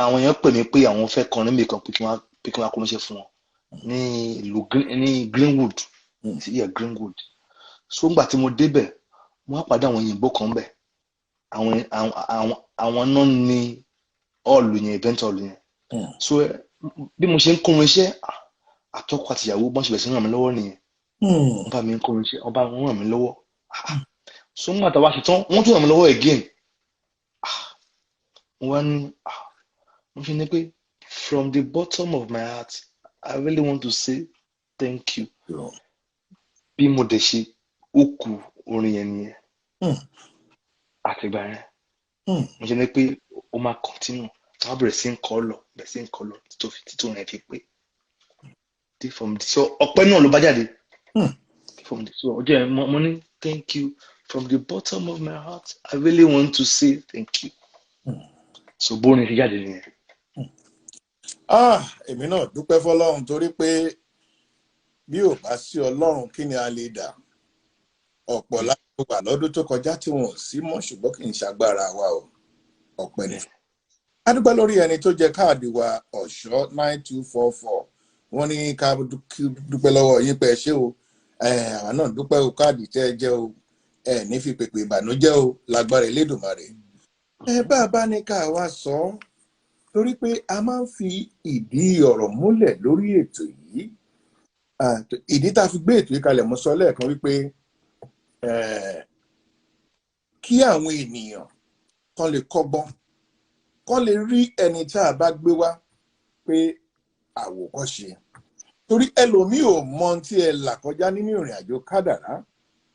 Speaker 2: àwọn èèyàn pè mí pé àwọn fẹ́ kọrin mi kan pé kí wọ́n kó níṣẹ́ fún wọn ní ìlú ní Greenwood sí Greenwood so nígbà tí mo débẹ̀ mo wá pàdé àwọn òyìnbó kan bẹ̀ àwọn náà ní ọ̀ọ̀lù yẹn event hall yẹn so bí mo ṣe ń kórin iṣẹ́ àtọkọ àtìyàwó bọ́n ṣe bẹ̀rẹ̀ sí ràn mí lọ́wọ́ nìyẹn wọ́n bá mi ń kórin iṣẹ́ wọ́n bá wọn ràn mí lọ́wọ́ so nígbà tá a wá ṣe tán wọ́n tún ràn mí lọ́wọ́ again mo wá ní mo fi ní pé from the bottom of my heart, I really want to say thank you. Bí mo dẹ̀ ṣe ó kù orin yẹn nìyẹn. Àtìgbà yẹn mo ṣe ní pé ó máa continue wọ́n bẹ̀rẹ̀ sí ń kọ́ lọ títí òun ẹ̀ fi pé. So ọpẹ́ náà ló bá jáde. So ọjọ́ yẹn mo ní thank you from the bottom of my heart. I really want to say thank you. So bórin ti jáde nìyẹn.
Speaker 1: Èmi náà dúpẹ́ fọlọ́run torí pé bí ò bá sí ọlọ́run kí ni a lè dà. Ọ̀pọ̀ láti wà lọ́dún tó kọjá tí wọn ò sí mọ́ ṣùgbọ́n kì í ṣagbára wa o. Ọpẹ́ ni. A dúpẹ́ lórí ẹni tó jẹ káàdì wa ọ̀ṣọ́ 9244. Wọ́n ní ká dúpẹ́ lọ́wọ́ yín pé ẹ ṣé o. Àwọn náà dúpẹ́ o káàdì tẹ́ ẹ jẹ́ o. Ní fi pèpè ìbànújẹ́ o lágbára Elédùmarè. Bá ní ká wá sọ torí pé a máa ń fi ìdí ọ̀rọ̀ múlẹ̀ lórí ètò yìí. Ìdí tá a fi gbé ètò yìí kalẹ̀ mo sọ lẹ́ẹ̀kan wípé kí àwọn ènìyàn kan lè kọ́gbọ́n kan lè rí ẹni tá a bá gbé wá pé àwòkọ́ṣe torí ẹlòmíì ò mọ tí ẹ là kọjá nínú ìrìn àjò kádàrá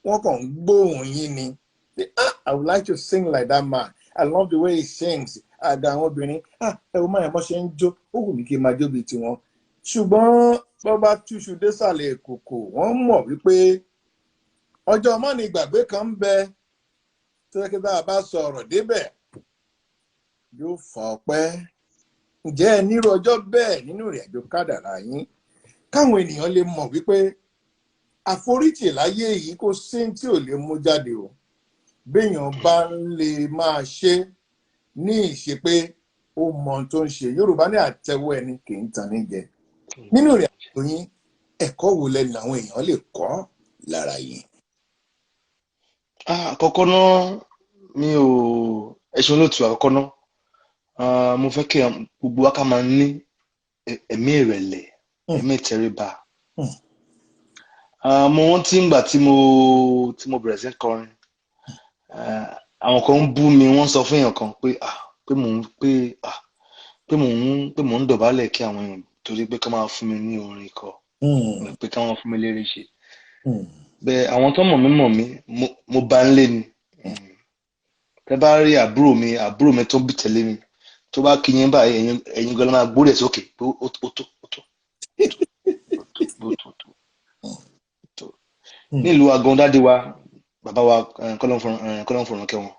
Speaker 1: wọn kàn ń gbóhùn yín ni I would like to sing like that man. I love the way he sings. Àga àwọn obìnrin ẹ wo máa mọ́ ṣe ń jó ó wù mí kí n máa jó bíi tiwọn ṣùgbọ́n bọ́bá túṣu désàlẹ̀ kòkò wọ́n mọ̀ wípé ọjọ́ mọ́ni ìgbàgbé kan ń bẹ tó yẹ kí bá a bá sọ̀rọ̀ débẹ̀ yóò fà ọpẹ́. Ǹjẹ́ ẹ nírú ọjọ́ bẹ́ẹ̀ nínú ìrìn àjò kádàrá yín káwọn ènìyàn lè mọ̀ wípé àforítì láyé yìí kò sí tí ò lè mú jáde o béèyàn bá lè máa ṣe ní ìṣe pé ó mọ ohun tó ń ṣe. Yorùbá ní àtẹ́wọ́ ẹni kì í tan ní jẹ. Nínú ìrìn àjò yín ẹ̀kọ́ wo lẹ́nu àwọn èèyàn lè kọ́ lára yín?
Speaker 2: Àkọ́kọ́ náà mi ò ẹ̀ṣin olóòtú àkọ́kọ́ náà mo fẹ́ kí gbogbo wa ká máa ní ẹ̀mí ìrẹ̀lẹ̀ ẹ̀mí ìtẹríba. Mo rántí ìgbà tí mo bẹ̀rẹ̀ sí kọrin àwọn kan ń bú mi wọ́n sọ fún èèyàn kan pé mò ń dọ̀bálẹ̀ kí àwọn èèyàn torí pé ká máa fún mi ní orin kọ pé ká máa fún mi lérè ṣe. Bẹ́ẹ̀ àwọn tó mọ̀ mí mo bá ń lé ni. Tẹ́ bá rí àbúrò mi tó bí tẹ̀lé mi tó bá kí yín báyìí ẹ̀yin gan máa gbórí ẹ̀ sókè pé ó tó. Nílùú Agandádé wa bàbá wa kọ́lọ́n fọ̀rọ̀ kẹwọn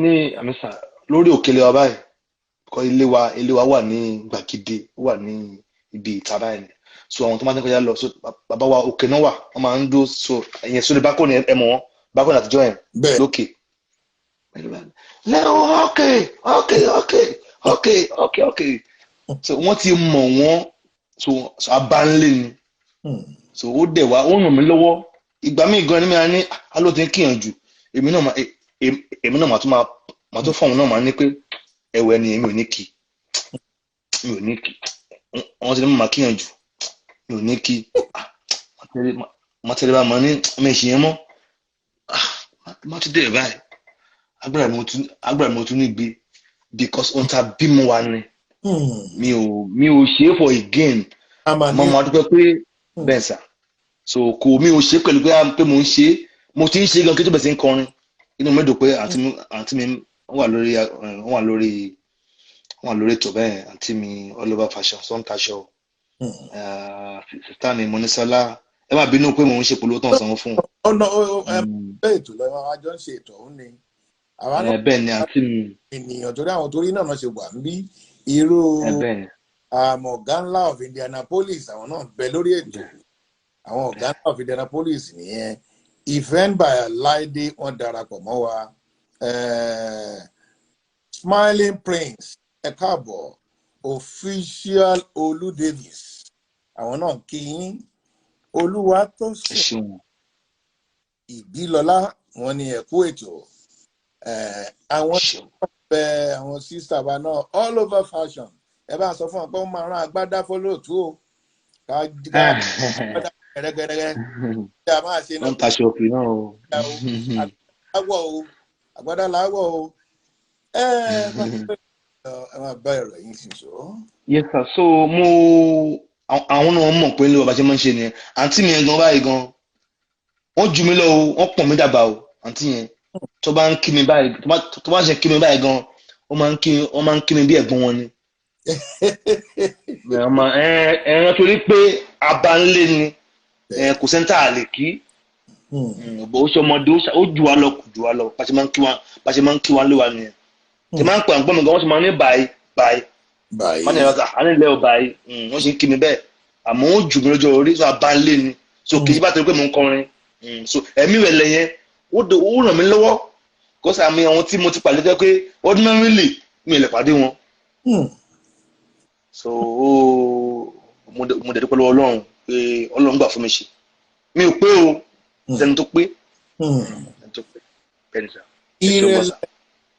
Speaker 2: ní àmísà lórí òkèlè wa báyìí kọ́ ilé wa wà ní gbàgede wà ní ibi ìta báyìí so àwọn tó máa ń kọjá lọ so bàbá wa òkè náà wà wọ́n máa ń dó so ẹ̀yìn sórí bákọ́ni ẹ̀mọ̀ wọn bákọ́ni àtijọ́ yẹn lókè. Okay. So wọ́n ti mọ̀ wọ́n so abánlé ni so ó dẹ̀ wá ó ràn mí lọ́wọ́ ìgbà míì gan ni mi ní aló ti ń kíyànjú èmi náà máa tún fọ̀hún náà máa ní pé ẹ̀wẹ̀ ni èmi ò ní kí wọ́n ti ní máa kíyànjú mi ò ní kí màtẹ́lẹ̀ bá máa ní mẹ́ṣin yẹn mọ́ má ti dẹ̀ báyìí agbára mi ò tún ní gbé because ohun tá a bímọ wa ni mi ò ṣe é for again mo máa dúpẹ́ pé bẹ́ẹ̀ sà so kò mi ò ṣe pẹ̀lú pé mo ń ṣe mo ti ń ṣe gan kí tó bẹ̀ sí ń kọrin inú mi dùn pé àǹtí mi wọ́n wà lórí ètò bẹ́ẹ̀ àǹtí mi all over fashion sọ́ńtàṣọ sista mi Mọ́nísọ́lá ẹ má bínú pé mò ń ṣe polówó tán sanwó fún un.
Speaker 1: ọ̀nà bẹ́ẹ̀ ètò lọ́wọ́ àjọ ń ṣe ètò òun ni.
Speaker 2: bẹ́ẹ̀ ni àǹtí mi.
Speaker 1: ènìyàn torí àwọn torí náà ṣe wà níbí irú ọ̀gá ńlá of Indianapolis àwọn náà bẹ lórí ètò àwọn ọ̀gá ńlá of Indianapolis nìyẹn event by Láìdé wọ́n darapọ̀ mọ́ wa Smiling Prince ẹ káàbọ̀ official Olú Davis àwọn náà kí yín olúwa tó sùn ìbílọlá wọn ni ẹkú ètò àwọn bẹ àwọn sísá wa náà all over fashion ẹ bá sọ fún ọ pé wọn máa rán agbádá fọlọ́ọ̀tù o ká agbádá gẹ́gẹ́gẹ́ kí a máa ṣe náà.
Speaker 2: wọ́n ń taṣọ òfin náà o.
Speaker 1: agbádá láwọ̀ o ẹ máa bá ẹ̀rọ yín sì sọ.
Speaker 2: yes sir so àwọn náà mọ̀ pé ní ọba ṣe máa ń ṣe nìyẹn àǹtí mi yẹn gan báyìí gan wọ́n jù mí lọ o wọ́n pọ̀ mí dàgbà o àǹtí yẹn tó bá ń kí mi báyìí tó bá ń ṣe kí mi báyìí gan wọ́n máa ń kí mi bí ẹ̀gbọ́n wọn ni. ẹran torí pé abanlé ni kò sẹ́ńtà àlè kí bó ṣe ọmọdé ó jù wá lọ kù jù wá lọ bá ṣe máa ń kí wa lé wa nìyẹn tí máa ń pè àgbọ̀n mi gan wọ́n ṣe máa ń ní báyìí wọ́n ní ẹ̀rọ àní ilẹ̀ ọba yìí wọ́n ṣe ń kí mi bẹ́ẹ̀ àmọ́ ó jù mí lọ́jọ́ orí so abanlé ni so kì í ṣe bá torí pé mò ń kọrin so ẹ̀mí rẹ̀ lẹ́yìn ó ràn mí lọ́wọ́ kó sàmì àwọn tí mo ti pàdé jẹ́ pé ordinarily mi ò lè pàdé wọn. So mo dẹ̀ dúpẹ́ lọ́wọ́ Ọlọ́run pé Ọlọ́run gbà fún mi ṣe mi ò pé o sẹ́ni tó pé bẹ́ẹ̀ ni sà.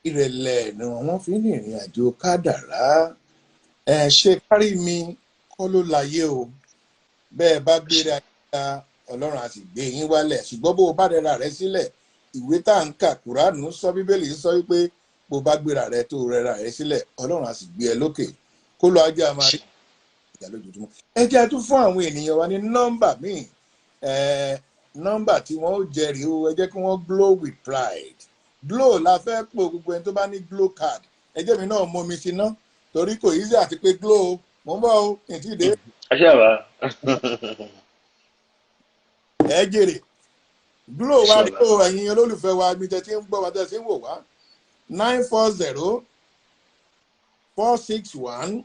Speaker 1: Ìrẹ̀lẹ̀ ni wọ́n fi ń rìnrìn àjò kádàrá ṣe kárí mi kọ́ ló láyé o bẹ́ẹ̀ bá gbéra yíra Ọlọ́run á sì gbé yín wálẹ̀ ṣùgbọ́n bó o bá rẹra rẹ sílẹ̀ ìwé tá à ń kà Kùránù sọ Bíbélì sọ wípé bó o bá gbéra rẹ tó rẹra rẹ sílẹ̀ Ọlọ́run á sì gbé ẹ lókè kó lọ ajá máa rí ìjà lójoojúmọ́. ẹ jẹ́ tún fún àwọn ènìyàn wa ní nọ́mbà míì nọ́mbà tí wọ́n ó jẹ́rìí o ẹ jẹ́ kí wọ́n glow with pride glow la fẹ́ pò gbogbo ẹni tó bá ní glow card ẹ jẹ́ mi náà mọ mi sí ná torí kò easy àti pé glow mo ń bọ̀ o kì í tí ì dé.
Speaker 2: àṣẹ àbá.
Speaker 1: ẹ jèrè glow wa rí o ẹ̀yin olólùfẹ́ wa mi tẹ́ tí ń gbọ́ wa tẹ́ tí ń wò wá 940 461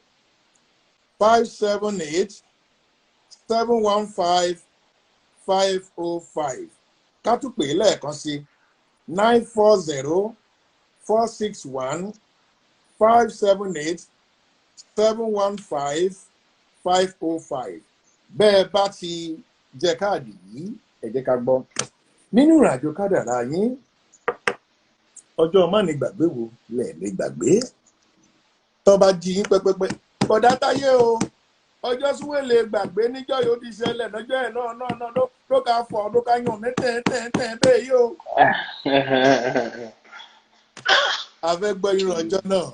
Speaker 1: 578 715 505 ká tún pè é lẹ́ẹ̀kan sí 940 461 578 715 505 bẹ́ẹ̀ bá ti jẹ káàdì yìí ẹ jẹ́ ká gbọ́ nínú ìrìnàjò kádàrá yín ọjọ́ má ní gbàgbé wo lẹ̀ lè gbàgbé tó bá jí yín pẹ́pẹ́pẹ́ kódà táyé o ọjọ́ súwé lè gbàgbé níjọ́ yóò ti ṣẹlẹ̀ lọ́jọ́ ẹ̀ náà ló ká fọ̀ ló ká yàn ní tẹ̀ bẹ́ẹ̀ yìí o. a fẹ́ gbọ́ irun ọjọ́ náà.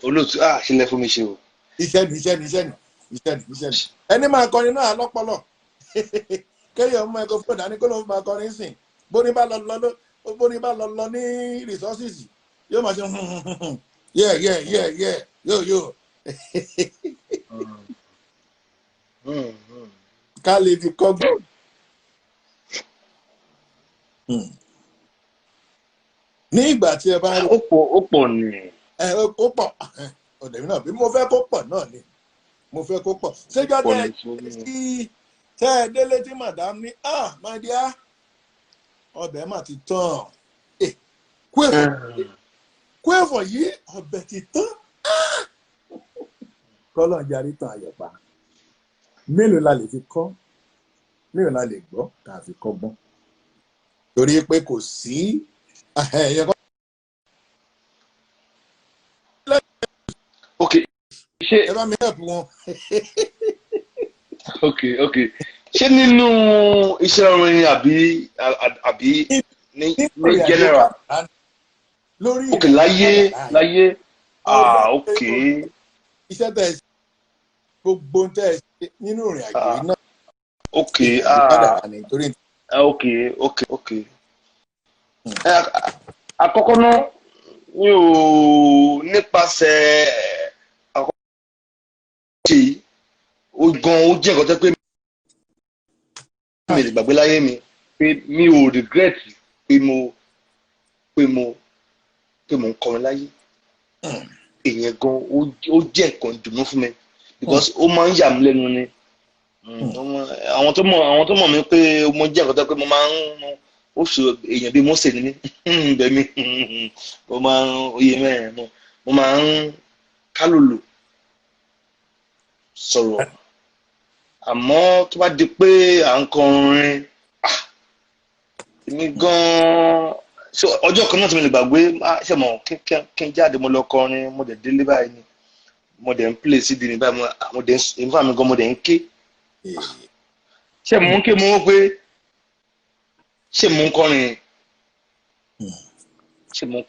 Speaker 2: olóòtú ṣílẹ̀ fún mi ṣe o.
Speaker 1: iṣẹ́ ni ẹni máa kọrin náà lọ́pọ̀lọ́ kéèyàn ọmọ ẹ̀kọ́ fún ìdání kó ló máa kọrin sìn bóni bá lọ ní resources yóò máa ṣe yóò ká lè fi kọ́gbọ́n. ní ìgbà tí ẹ bá rí
Speaker 2: ó pọ̀ ni.
Speaker 1: ó pọ̀ ọ̀dẹ̀ mi náà bí mo fẹ́ kó pọ̀ náà ni mo fẹ́ kó pọ̀ ṣéjọ́ tẹ́ ẹ délé tí madam ní my dear ọbẹ̀ mà ti tán kú ẹ̀fọ́ yìí ọbẹ̀ ti tán kọ́lọ̀ ń jarí tán àyọ̀pá mélòó la lè fi kọ́ mélòó la lè gbọ́ tá a fi kọ́gbọ́n torí pé kò sí
Speaker 2: ok ṣé
Speaker 1: ẹ bá mi help wọn.
Speaker 2: ok ṣé nínú iṣẹ́ orin àbí ní general ok láyé ok.
Speaker 1: iṣẹ́ tẹ̀ ṣe gbogbo tẹ̀ ṣe nínú ìrìn àjò yìí náà.
Speaker 2: ok ok. àkọ́kọ́ náà mi ò nípasẹ̀ àkọ́kọ́ ṣe ó jẹ́ nǹkan tó pé mi lè gbàgbé láyé mi pé mi ò regret pé mo ń kọrin láyé èèyàn gan ó jẹ́ nǹkan dùnú fún mi because ó máa ń yà mí lẹ́nu ni àwọn tó mọ̀ mí pé mo jẹ́ nǹkan tó pé mo máa ń ó ṣe èèyàn bíi Mósè ní bẹ́ẹ̀ mi mo máa ń oyè mẹ́rin mo máa ń kálòlò sọ̀rọ̀ àmọ́ tó bá di pé à ń kọrin èmi gan-an ọjọ́ kan náà tí mo lè gbàgbé ṣe mọ̀ kí n jáde mo lọ kọrin mo dẹ̀ délé báyìí ni mo dẹ̀ ń play CD ní báyìí mo dẹ̀ ń fà mí gan mo dẹ̀ ń ké ṣe mò ń ké mo wọ́n pé ṣe mò ń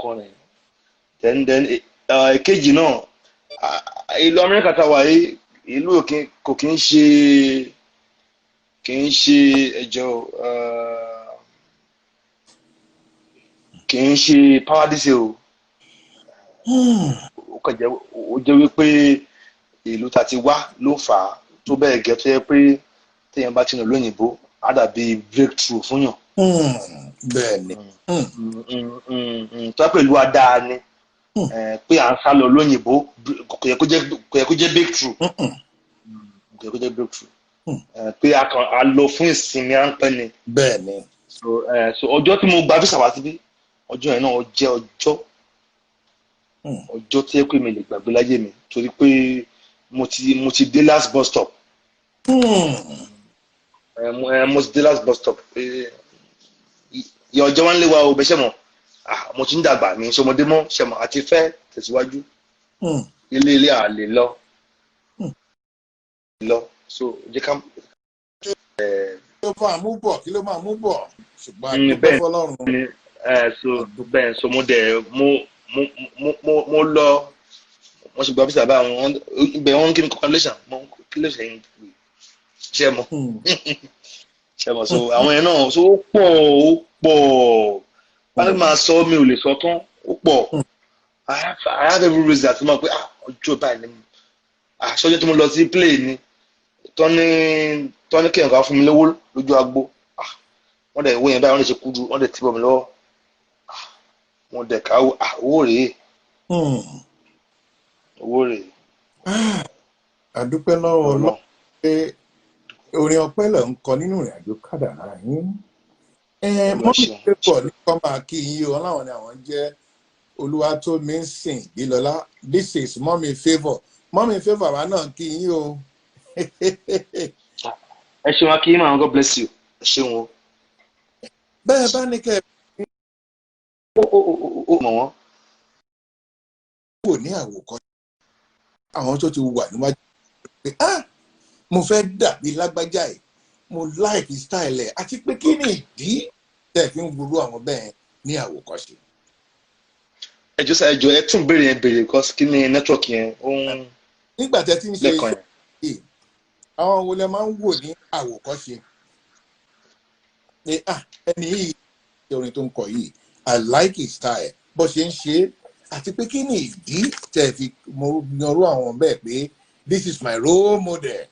Speaker 2: kọrin then èkejì náà ìlú Amẹ́ríkà tá a wà yìí ìlú kò kí ń ṣe ẹjọ́ kì í ṣe paradise o ó jẹ́ wípé ìlú tá ti wá ló fà á tó bẹ́ẹ̀ gẹ́ tó yẹ pé téèyàn bá ti nà lóyìnbó á dàbí breakthrough fún yàn.
Speaker 1: bẹ́ẹ̀ ni.
Speaker 2: tó yẹ pé ìlú adáa ni pé à ń sá lọ lóyìnbó kò yẹ kó jẹ́ breakthrough kò yẹ kó jẹ́ breakthrough pé a lọ fún ìsinmi ráńpẹ́ ni.
Speaker 1: bẹ́ẹ̀ ni.
Speaker 2: so ọjọ́ tí mo gba visa wá síbí ọjọ́ yẹn náà jẹ́ ọjọ́ tí ẹ pé mi lè gbàgbé láyé mi torí pé mo ti dé last bus stop. Mo ti dé last bus stop ìyá ọjọ́ wa ń lé wa o bẹ́sẹ̀ mọ̀ mo ti ń dàgbà ní sọmọdé mọ́ ṣẹ̀mọ̀ àti fẹ́ tẹ̀síwájú ilé àlè lọ so jẹ́ ká.
Speaker 1: kí ló máa mú bọ̀ ṣùgbọ́n àdúgbò fọlọ́run.
Speaker 2: so mo dẹ̀ mo lọ wọ́n ṣe gba visa bá wọn ibẹ̀ wọ́n kí ni congratulation kí ló ṣe yín ṣe mọ́ so àwọn yẹn náà so ó pọ̀ wọ́n ní máa sọ mi ò lè sọ tán ó pọ̀ I have every reason àti máa pé ọjọ́ báyìí ni àṣọjọ́ tí mo lọ sí play ni tọ́ni kí nǹkan fún mi lówó lójú agbo wọ́n dẹ̀ wọ́n yẹn báyìí wọ́n lè ṣe kúdu wọ́n dẹ̀ tìbọ̀ mi lọ́wọ́ wọ́n dẹ̀ ká owó rèé.
Speaker 1: àdúpẹ́ lọ́wọ́ ọlọ́run pé orin ọpẹ́ lẹ̀ ń kọ nínú ìrìn àjò kádàrá yín. mọ́mí pépọ̀ ní kọ́ máa kí yín o láwọn ni àwọn jẹ́ Olúwatómísìn Ìbílọ́lá. This is mọ́mí favour wa náà kí yín o.
Speaker 2: ẹ ṣeun akí yín máa God bless you ẹ ṣeun o.
Speaker 1: bẹ́ẹ̀ bá ní kẹ́ ẹ
Speaker 2: mọ̀ wọ́n.
Speaker 1: wò ní àwòkọ́ àwọn tó ti wà níwájú pé mo fẹ́ dàbí lágbájá ẹ̀ mo like style ẹ̀ àti pé kí ni ìdí tẹ̀ fi ń gbúrú àwọn bẹ́ẹ̀ ní àwòkọ́ṣe.
Speaker 2: ẹjọ́ ẹ tún béèrè because kí ni network yẹn ó ń.
Speaker 1: nígbà tẹ́ ti ń ṣe iṣẹ́ yìí àwọn wo lẹ máa ń wò ní àwòkọ́ṣe pé ẹni yìí ṣe orin tó ń kọ yìí I like his style bó ṣe ń ṣe é àti pé kí ni ìdí tẹ́ fi mo yanrú àwọn bẹ́ẹ̀ pé this is my role model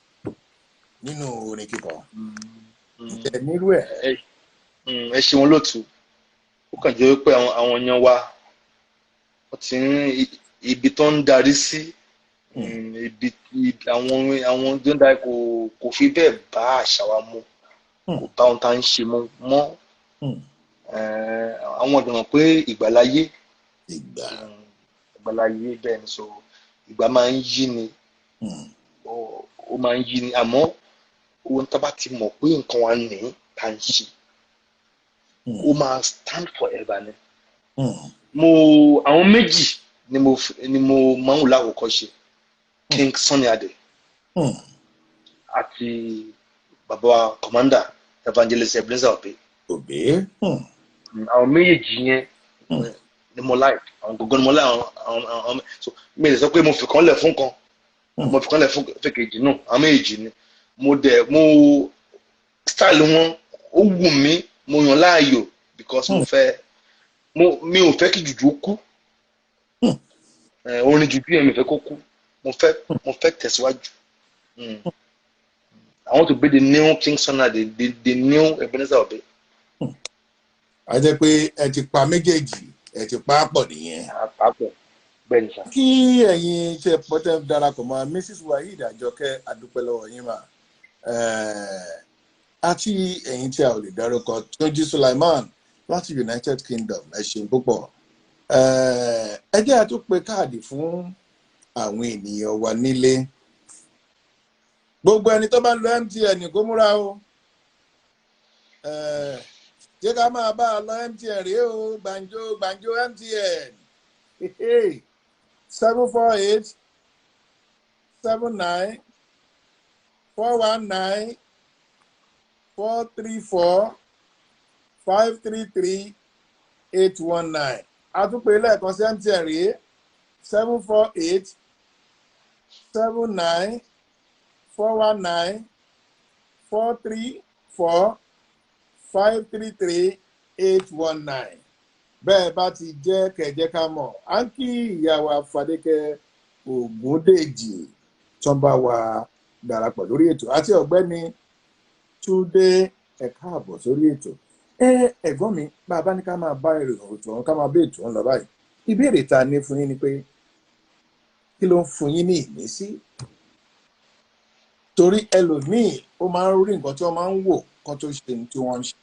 Speaker 1: nínú orin kíkọ. ẹ nírú ẹ.
Speaker 2: ẹ ṣe wọn lótú ó kàn jẹ́ pé àwọn èèyàn wa wọ́n ti ń ibi tó ń darí sí ibi àwọn tó ń darí kò fi bẹ́ẹ̀ bá àṣà wa mu kò bá ohun tá à ń ṣe mọ́ àwọn ọ̀dọ́ pé ìgbàláyé bẹ́ẹ̀ ni so ìgbà máa ń yí ni ó máa ń yí ni àmọ́ ohun tá a bá ti mọ̀ pé nǹkan wa ní tá ń ṣe ó máa stand forever ni. Àwọn méjì ni mo máa ń wò láwòkọ́ṣe King Sunny Adé àti bàbá commander Evangelist Ebenezer Obey. Àwọn méjèèjì yẹn ni mo like àwọn gbogbo ni mo like àwọn so mi lè sọ pé mo fi kan lẹ̀ fún kan mo fi kan lẹ̀ fún fèkejì náà àwọn méjèèjì ni mo style wọn ó wù mí mo yàn láàyò because mi ò fẹ́ kí jùjú kú orin jùjú yẹn mi fẹ́ kó kú mo fẹ́ tẹ̀síwájú. I want to be the new King Sunny Adé the new Ebenezer Obey.
Speaker 1: a jẹ́ pé ẹ ti pa méjèèjì ẹ ti pa á pọ̀ nìyẹn.
Speaker 2: àpapọ̀ bẹ́ẹ̀ ni sá.
Speaker 1: kí ẹ̀yin ṣe pọ́tẹ́ darapọ̀ mọ́ Mrs. Waheed Àjọkẹ́ adúpẹ́ lọ́wọ́ yín mà àti ẹ̀yin tí a ò lè dárúkọ Túnjí Sulaiman láti United Kingdom ẹ ṣeun púpọ̀. ẹ jẹ́ àtúpẹ́ káàdì fún àwọn ènìyàn wa nílé gbogbo ẹni tó bá ń lo MTN kó múra o jẹ́ ká máa bá a lọ MTN rèé o gbàǹjo MTN 748 79 419 434 533 819 àtúpè lẹ́ẹ̀kan sí MTN rèé 748 79 419 434 533 819. bẹ́ẹ̀ bá ti jẹ́ kẹ̀jẹ́ ká mọ̀ à ń kí ìyàwó Fadékẹ́ Ògúndèjì tó ń bá wa darapọ̀ lórí ètò àti ọ̀gbẹ́ni Túndé ẹ káàbọ̀ sórí ètò. Ẹ̀gbọ́n mi bàbá ní ká máa bá èrò ọ̀hún ká máa bá ètò ọ̀hún lọ báyìí. Ìbéèrè ta ní fún yín ni pé kí ló ń fún yín ní ìmísí? Torí ẹlòmíì ó máa ń rí nǹkan tí wọ́n máa ń wò kan tó ṣe ní tí wọ́n ń ṣe.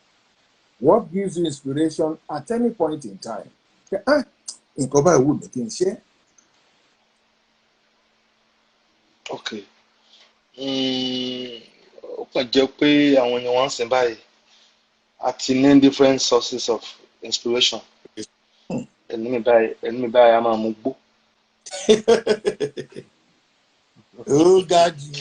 Speaker 1: What gives you inspiration at any point in time? Nǹkan báyìí wù mí kí n ṣe.
Speaker 2: Okay. Ó kàn jẹ́ pé àwọn èèyàn wọ́n ń sìn báyìí àti ní different sources of inspiration. Ẹni mi báyìí a máa mú gbó.
Speaker 1: Ó ga jù.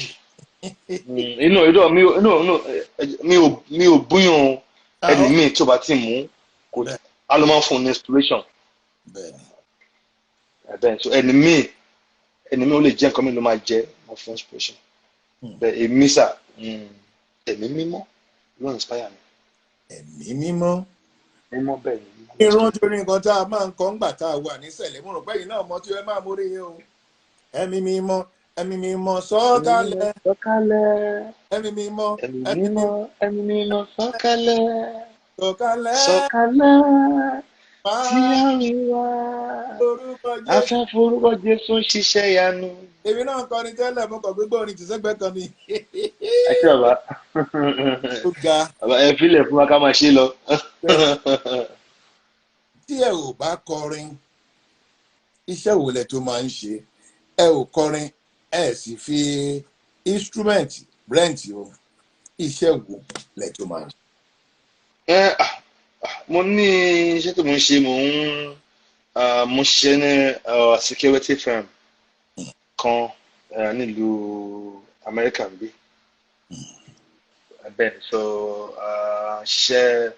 Speaker 2: Mi ò búyàn ẹni mi tó bá ti mú kò á ló máa ń fún un ní inspiration. Bẹ́ẹ̀ so ẹni mi ó lè jẹ́ nǹkan mi ló máa jẹ́ máa fún inspiration. Bẹ́ẹ̀ èmi sà ẹ̀mí mímọ́ ló inspire mi.
Speaker 1: Ẹ̀mí mímọ́.
Speaker 2: Mímọ́ bẹ́ẹ̀ ni.
Speaker 1: Ìran torí nǹkan tá a máa ń kọ́ ńgbà tá a wà ní sẹ̀lẹ̀ mo rò pé yìí náà mọ tí ẹ máa mórí yín o. Ẹ̀mí mímọ́ ẹ̀mí mímọ́ sọ̀kalẹ̀.
Speaker 2: Sọ̀kalẹ̀.
Speaker 1: Ẹ̀mí mímọ́
Speaker 2: ẹ̀mí mímọ́ sọ̀kalẹ̀.
Speaker 1: Sọ̀kalẹ̀.
Speaker 2: Tí a rí wa. Afẹ́ forúkọ Jésù ń ṣiṣẹ́ ìyanu.
Speaker 1: Èmi náà kọrin tẹ́lẹ̀ mo kàn gbégbé orin tìṣẹ́gbẹ́ kan ni.
Speaker 2: Ẹ ṣe bàbá.
Speaker 1: Ó ga.
Speaker 2: Bàbá ẹ fílẹ̀ fún wa ká máa ṣe lọ.
Speaker 1: Tí ẹ ò bá kọrin, iṣẹ́ wo lẹ tó máa ń ṣe? Ẹ ò kọrin, ẹ sì fi instrument rent o. Iṣẹ́ wo lẹ tó máa ń ṣe?
Speaker 2: Mo ní iṣẹ́ tó mo ń ṣe, mo ṣiṣẹ́ ní security firm kan nílùú Amẹ́ríkà ń bí. Bẹ́ẹ̀ ni so ṣiṣẹ́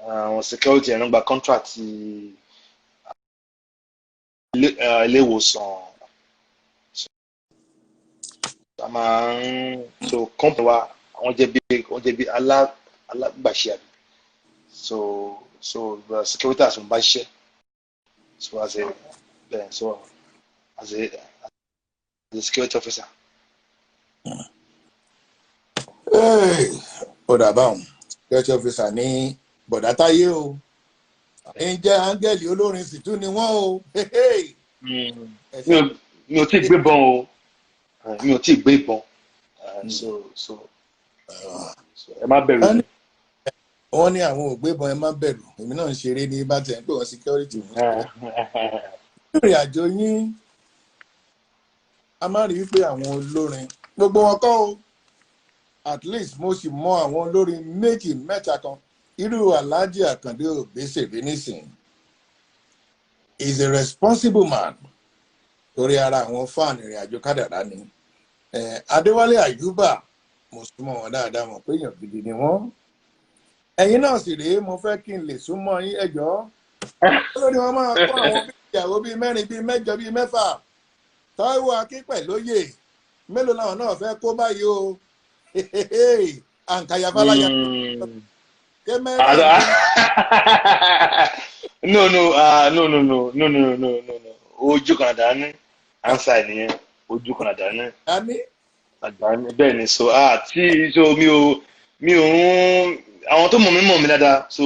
Speaker 2: àwọn security ẹ̀ ń gba contract ilé ìwòsàn. A máa ń so company wa wọ́n jẹ́ bí alágbàṣe àbí. So the security as bá ṣiṣẹ́. So as a security officer.
Speaker 1: Ọ̀dà báwọn security officer ní bọ̀dá táyé o. Ǹjẹ́ áńgẹ́lì olórin sì tún ni wọ́n o.
Speaker 2: Mi ò tí ì gbé ìbọn o. Mi ò tí ì gbé ìbọn. So ẹ má bẹ̀rù.
Speaker 1: Wọ́n ní àwọn ògbébọn ẹ má bẹ̀rù. Èmi náà ń ṣeré ní bá tẹ̀ ń pè wọ́n security. Ìrìn àjò yín a máa rí wípé àwọn olórin gbogbo wọn kọ́ o. At least mo sì mọ àwọn olórin méjì mẹ́ta kan. Irú Alhaji Àkàndé Òbésèré nísìnyí. Is a responsible man. Torí ara àwọn fáànì ìrìn àjò kádàrá ni. Adéwálé Àyùbá mo súnmọ́ wọn dáadáa mọ̀ pé èèyàn gidi ni wọ́n. Ẹ̀yin náà sì rèé mo fẹ́ kí n lè súnmọ́ yín ẹjọ́. Lórí wọn máa kó àwọn ìyàwó bíi mẹ́rin bíi mẹ́jọ bíi mẹ́fà. Táíwò Akínpẹ̀lóyè mélòó làwọn náà fẹ́ kó báyìí o. Àǹkàyà Fáláyà.
Speaker 2: No. Ojú kan àdáni. Ansa nìyẹn. Ojú kan àdáni. Àdáni bẹ́ẹ̀ ni so mi ò ń àwọn tó mọ̀ mí dáadáa so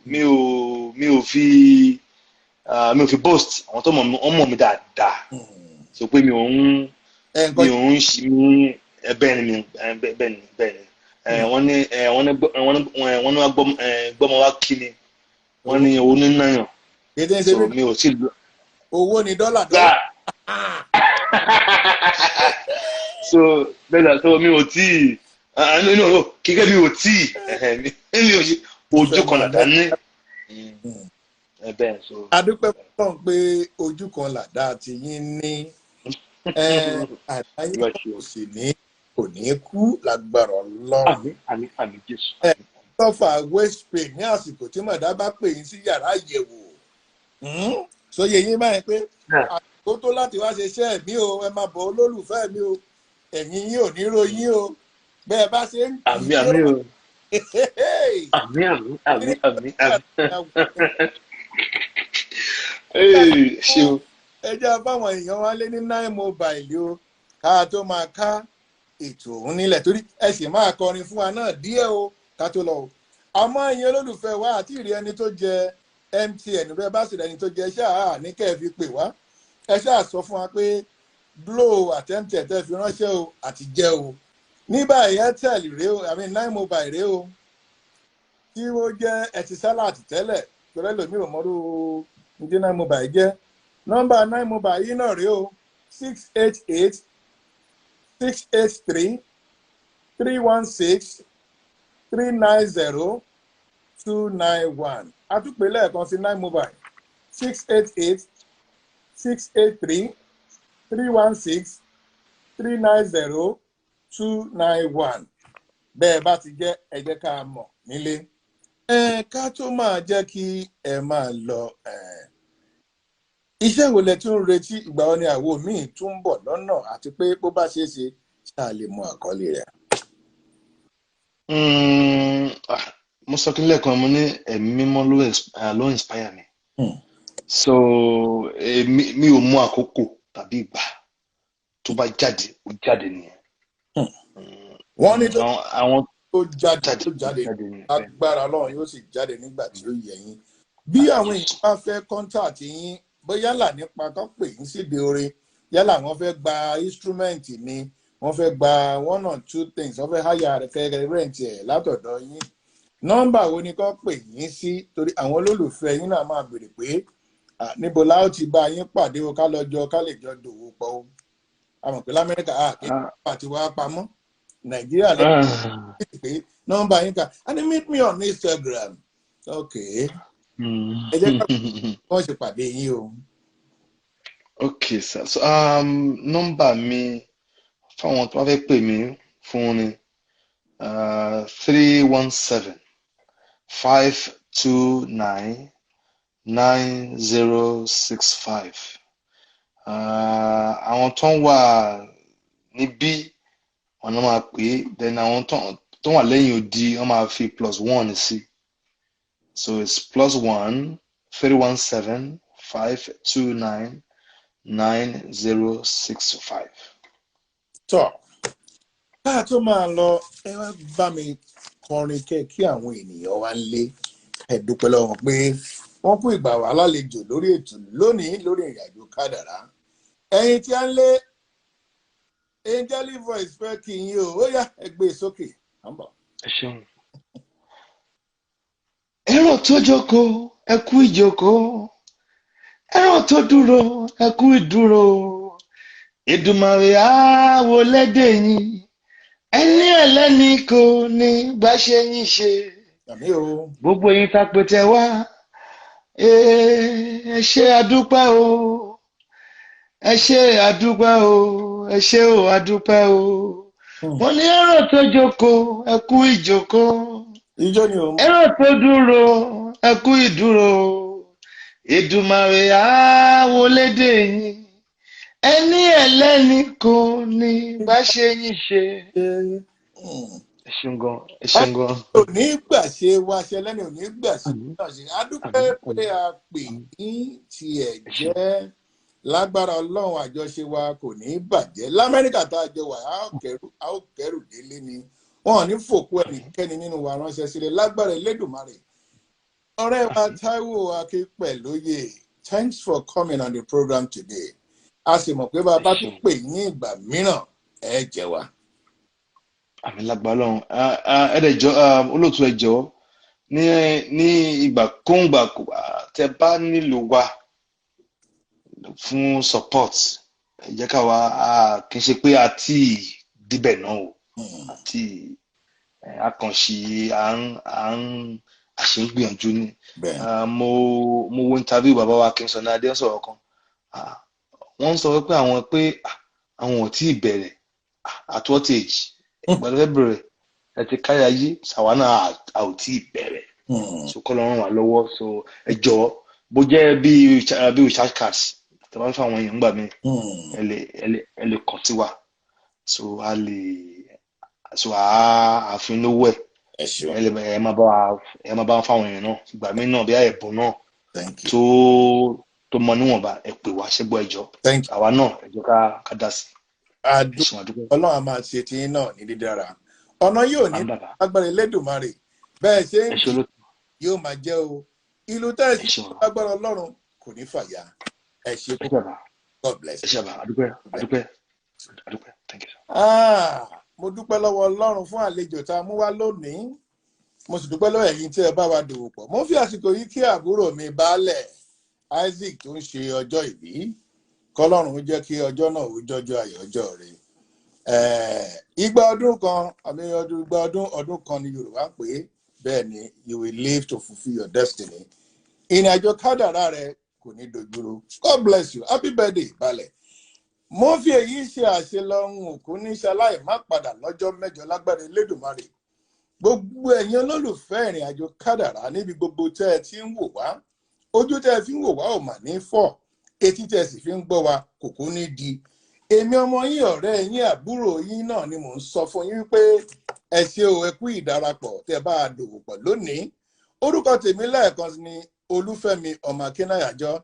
Speaker 2: mi ò fi boast àwọn tó mọ̀ mí dáadáa so pé mi ò ń ṣe mí bẹ́ẹ̀ ni wọ́n ní wá gbọ́mọ wá kí ni wọ́n ní owó ní náyàn so mi ò tí lọ.
Speaker 1: Owó ni dọ́là.
Speaker 2: So bẹ́ẹ̀ so mi ò tí kíkẹ́ mi ò tí mi ò ṣe ojú kan làdá ní.
Speaker 1: Adúpẹ́ fún pé ojú kan làdá ti yín ní àdáyé kò ní kú lágbára Ọlọ́run.
Speaker 2: Àmín Jésù.
Speaker 1: Tọ́fà West Pay ní àsìkò tí màdá bá pè yín sí yàrá àyẹ̀wò. Sóye yín báyìí pé kó tó láti wá ṣe iṣẹ́ mi o ẹ máa bọ̀ olólùfẹ́ mi o ẹ̀yin yín ò ní ròyìn o bẹ́ẹ̀ bá ṣe ń kì í
Speaker 2: àmì
Speaker 1: yóò
Speaker 2: o àmì. Ṣé o.
Speaker 1: ẹ jẹ́ báwọn èèyàn wá lé ní 9 mobile o ká tó máa ká ètò òun nílẹ̀ torí ẹ sì máa kọrin fún wa náà díẹ̀ o ká tó lọ o àmọ́ ìyẹn olólùfẹ́ wa àti ìrí ẹni tó jẹ MTN bẹ́ẹ̀ bá sì rẹni tó jẹ ṣáà ní kẹ́ ẹ fi pè wá ẹ ṣáà sọ fún wa pé Glo àtẹ́ǹtẹ̀ tẹ́ fi ránṣẹ́ o àti jẹ́ o ní báyìí Airtel rèé o àmì 9 mobile rèé o tí ó jẹ́ Etisalat tẹ́lẹ̀ pẹ̀lú ẹlòmíì ò mọ́rú ní 9 mobile jẹ́ nọ́mbà 9 mobile yìí náà rèé o 688 683 316 390 291 àtúpè lẹ́ẹ̀kan sí 9 mobile 688 683 316 390 291 bẹ́ẹ̀ bá ti jẹ́ ẹ jẹ́ ká mọ̀ nílé ká tó máa jẹ́ kí ẹ máa lọ iṣẹ́ wo lẹ tún ń retí ìgbà wo ni àwo míì tún ń bọ̀ lọ́nà àti pé bó bá ṣeé ṣe ṣáà lè mọ àkọlé rẹ̀.
Speaker 2: Mo sọ kí n lẹ́ẹ̀kan mo ní ẹ̀mí mímọ́ ló inspire mi. So mi ò mú àkókò tàbí ìgbà tó bá jáde ó jáde nìyẹn.
Speaker 1: Wọ́n ní
Speaker 2: àwọn
Speaker 1: tó jáde agbára Ọlọ́run yóò sì jáde nígbà tí ó yẹ yín. Bí àwọn èèyàn bá fẹ́ kọ́ńtàtì yín bóyá yálà nípa kán pè yín síde orin yálà wọ́n fẹ́ gba instrument ni wọ́n fẹ́ gba 1 or 2 things wọ́n fẹ́ háyà rẹ̀ fẹ́ rent ẹ̀ látọ̀dọ̀ yín nọ́mbà wo ni kán pè yín sí torí àwọn olólùfẹ́ yín náà máa béèrè pé níbo la ó ti bá yín pàdé o ká lọ́jọ́ ká lè jọ dòwò pọ̀ o àmọ̀ pé lamẹ́ríkà àti wá pamọ́ Nàìjíríà lẹ́yìn pé nọ́mbà yín ká and meet me on Instagram okay ẹ jẹ́ ká wọ́n ṣe pàdé yín o.
Speaker 2: Okay sir so nọ́mbà mi fáwọn tó bá fẹ́ pè mí fún ni 317 529 9065 àwọn tó ń wà níbí wọn náà máa pè é then àwọn tó wà lẹ́yìn odi wọ́n máa fi +1 sí so it's +1 317 529 9065.
Speaker 1: tọ́ káà tó máa lọ ẹ wá bá mi kọrin kí àwọn ènìyàn wá ń lé ẹ dúpẹ́ lọ́wọ́ pé wọ́n kú ìgbà wà lálejò lórí ètò lónìí lórí ìrìnàjò kádàrá ẹ̀yin tí a ń lé Angelic Voice fẹ́ kí yín o ó yá ẹ gbé sókè àmbọ̀.
Speaker 2: ẹ ṣeun. ẹ̀rọ tó jókòó ẹ kú ìjókòó ẹ̀rọ tó dúró ẹ kú ìdúró Èdùmàrè á wọlé dé yín ẹni ẹlẹ́ni kò ní bá ṣe yín ṣe gbogbo yín tápẹ́tẹ wá ẹ ṣé àdúpẹ́ o ẹ ṣé àdúpẹ́ o ẹ ṣé o àdúpẹ́ o wọ́n ní ẹ̀rọ tó jókòó ẹ kú ìjókòó ẹ̀rọ tó dúró ẹ kú ìdúró Èdùmàrè á wọlé dé yín ẹni ẹlẹ́ni kò ní bá ṣe yín ṣe. ẹ ṣeun gan ẹ ṣeun gan.
Speaker 1: ò ní gbà ṣe wá ṣe lẹ́ni ò ní gbà ṣe náà ṣe adúpẹ́ pé a pè ní tiẹ̀ jẹ́ lágbára Ọlọ́run àjọṣe wa kò ní bàjẹ́ l'Amẹ́ríkà tá a jọ wà á ó kẹrù délé ni wọn ò ní fòkú ẹnikẹ́ni nínú wa ránṣẹ́ sílẹ̀ lágbára Elédùmarè. ọ̀rẹ́ wa Táíwò Akínpẹ̀lóyè thanks for coming on the program today. A sì mọ̀ pé bàbá tó pè ní ìgbà mìíràn ẹ jẹ́ wa.
Speaker 2: àmì lágbára Ọlọ́run ẹ̀ẹ́dẹ̀jọ́ olóòtú ẹ̀jọ́ ní ìgbàkúùgbà tẹ bá nílò wa fún support ẹ jẹ́ ká wa kì í ṣe pé a ti débẹ̀ náà o àti àkànṣe àṣegbìyànjú ni mo wo interview bàbá wa Kingston Adé sọ̀rọ̀ kan wọ́n sọ pé àwọn ò tí ì bẹ̀rẹ̀ at what age ìgbàlódé fẹ́ bẹ̀rẹ̀ ẹ ti káyà yí ṣàwánà a ò tí ì bẹ̀rẹ̀ so kọ́ ló ràn wá lọ́wọ́ so ẹ jọ̀ọ́ bó jẹ́ bí recharge cards tẹ́ bá fáwọn èèyàn gbà mí ẹ lè kàn sí wa so a lè so àfinówó ẹ máa bá wọn fáwọn èèyàn náà ìgbà mí náà bí ẹ̀bùn náà tó mọ níwọ̀nba ẹ pè wá ṣẹ́gbọ́ ẹjọ́ àwa náà ẹjọ́ ká dá sí.
Speaker 1: Ọlọ́run a máa ṣe tí náà ní dídára ọ̀nà yóò ní agbára Elédùmarè bẹ́ẹ̀ ṣe ń kí yóò máa jẹ́ o ìlú tẹ́ẹ̀sì agbára Ọlọ́run kò ní fàyà ẹ ṣe púpọ̀. God bless.
Speaker 2: ẹ ṣe àbá adúpẹ́ thank you.
Speaker 1: Mo dúpẹ́ lọ́wọ́ Ọlọ́run fún àlejò tá a mú wá lónìí mo sì dúpẹ́ lọ́wọ́ ẹ̀yin tí ẹ bá wa dòwò pọ̀ mo fi àsìkò yìí kí àbúrò mi baálẹ̀ Isaac tó ń ṣe ọjọ́ ìbí kọ́lọ́run jẹ́ kí ọjọ́ náà ó jọjọ́ ayọ̀ ọjọ́ rẹ̀ igba ọdún kan ni Yorùbá pé bẹ́ẹ̀ ni you will live to fulfil your destiny ìrìnàjò kádàrá rẹ kò ní dojúrú. God bless you. Happy birthday balẹ̀. Mo fi èyí ṣe àṣelọ́hun òkú ní ṣaláì má padà lọ́jọ́ mẹ́jọ lágbára Elédùmarè. Gbogbo ẹ̀yin olólùfẹ́ ìrìnàjò kádàrá níbi gbogbo tẹ́ ẹ ti ń wò wá. Ojú tẹ́ ẹ fi ń wò wá ò mà ní fọ́. Etí tẹ́ ẹ sì fi ń gbọ́ wa kò kú ní di. Èmi ọmọ yín ọ̀rẹ́ yín àbúrò yín náà ni mò ń sọ fún yín pé ẹ ṣé o ẹ kú ìdarapọ̀ tẹ́ bá a dòwò pọ̀ lónìí. Orúkọ tèmi lẹ́ẹ̀kan ni Olúfẹ́mi ọmọ Akínáyàjọ́.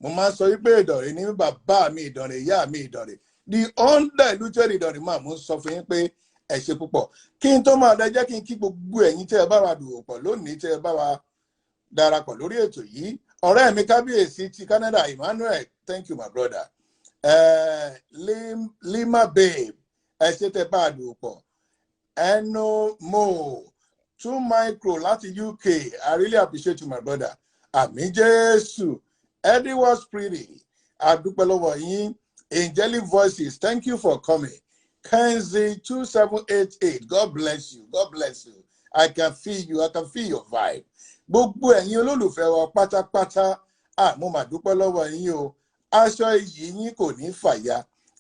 Speaker 1: Mo máa ń sọ wípé Ìdànrè ní bàbá mi Ìdànrè ìyá mi Ìdànrè the undiluted Ìdànrè máa mú sọ fún yín pé ẹ ṣé púpọ̀ kí n tó máa dá jẹ́ kí n kí gbogbo ẹ̀yin tẹ́ ẹ bá wa dòwò pọ̀ lónìí tẹ́ ẹ bá wa darapọ̀ lórí ètò yìí ọ̀rẹ́ mi kábíyèsí ti Canada Emmanuel thank you my brother Lima babe ẹ ṣé tẹ́ bá a dòwò pọ̀ Eno Mo 2 micro láti UK I really appreciate you my brother àmì Jésù Eddie was pretty. Adúpẹ́ lọ́wọ́ yín. Angelic Voices, thank you for coming. Kenzie 2788, God bless you. God bless you. I can feel you. I can feel your vibe. Gbogbo ẹ̀yin olólùfẹ́ wa pátápátá. Mo mà dúpẹ́ lọ́wọ́ yín o. Aṣọ iyì yín kò ní fàya.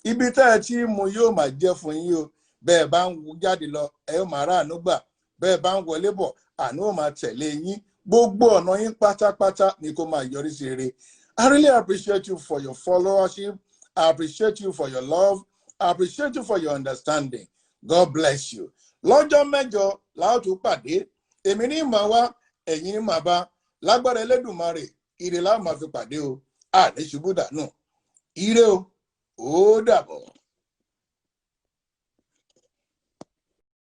Speaker 1: Ibi tẹ́ ẹ tí mo yóò máa jẹ́ fún yín o. Bẹ́ẹ̀ bá ń jáde lọ, ẹ ó máa ráàánú gbà. Bẹ́ẹ̀ bá ń wọlé bọ̀, àánú ó máa tẹ̀lé yín. Gbogbo ọ̀nà yín pátápátá ni kó máa yọrí sí rere. I really appreciate you for your followership. I appreciate you for your love. I appreciate you for your understanding. God bless you. Lọ́jọ́ mẹ́jọ láòtú pàdé. Èmi ní màá wá, ẹ̀yin ní màá bá. Lágbára Elédùmarè, ire la máa fi pàdé o. Àní ṣubú dànù. Ire o. Ó dàbọ̀.